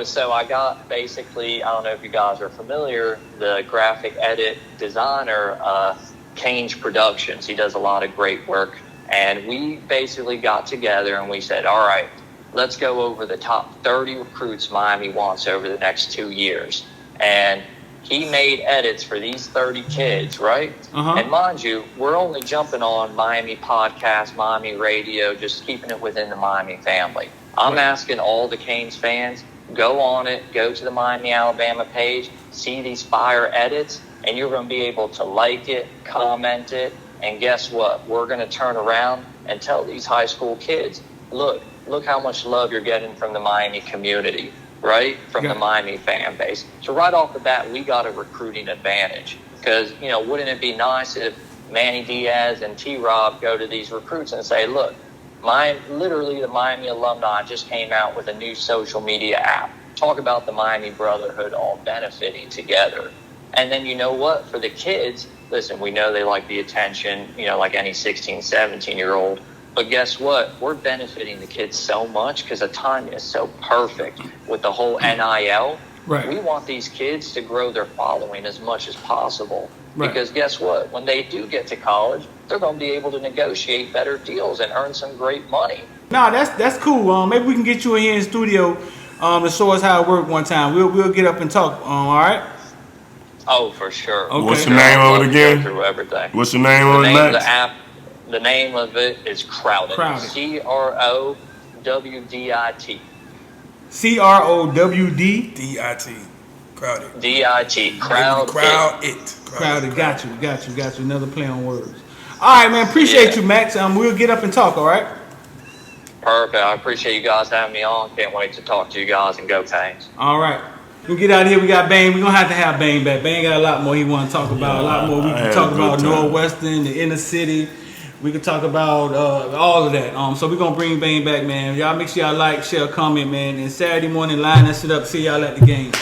So I got basically, I don't know if you guys are familiar, the graphic edit designer, Cange Productions. He does a lot of great work. And we basically got together and we said, all right, let's go over the top 30 recruits Miami wants over the next 2 years. And he made edits for these 30 kids, right? And mind you, we're only jumping on Miami podcast, Miami radio, just keeping it within the Miami family. I'm asking all the Canes fans, go on it, go to the Miami, Alabama page, see these fire edits, and you're going to be able to like it, comment it, and guess what? We're going to turn around and tell these high school kids, look how much love you're getting from the Miami community, right? From the Miami fan base. So right off the bat, we got a recruiting advantage. Because, you know, wouldn't it be nice if Manny Diaz and T-Rob go to these recruits and say, look, literally the Miami alumni just came out with a new social media app. Talk about the Miami brotherhood all benefiting together. And then you know what? For the kids, listen, we know they like the attention, you know, like any 16, 17-year-old. But guess what? We're benefiting the kids so much because the timing is so perfect with the whole NIL. Right. We want these kids to grow their following as much as possible. Right. Because guess what? When they do get to college, they're going to be able to negotiate better deals and earn some great money. No, that's cool. Maybe we can get you in here in studio to show us how it works one time. We'll get up and talk. All right? Oh, for sure. Okay. What's the name of it again? Through everything. What's the name of it, The Max? app. The name of it is Crowded. CROWDIT. CROWD. D-I-T. Crowded. DIT. Crowded. Crowded. Got you. Another play on words. All right, man. Appreciate you, Max. We'll get up and talk. All right. Perfect. I appreciate you guys having me on. Can't wait to talk to you guys and go Canes. All right. We'll get out of here. We got Bain. We're going to have Bain back. Bain got a lot more he want to talk about. A lot more. We can talk about Northwestern, the inner city. We can talk about all of that. So we're going to bring Bain back, man. Y'all make sure y'all like, share, comment, man. And Saturday morning, line that shit up. See y'all at the game.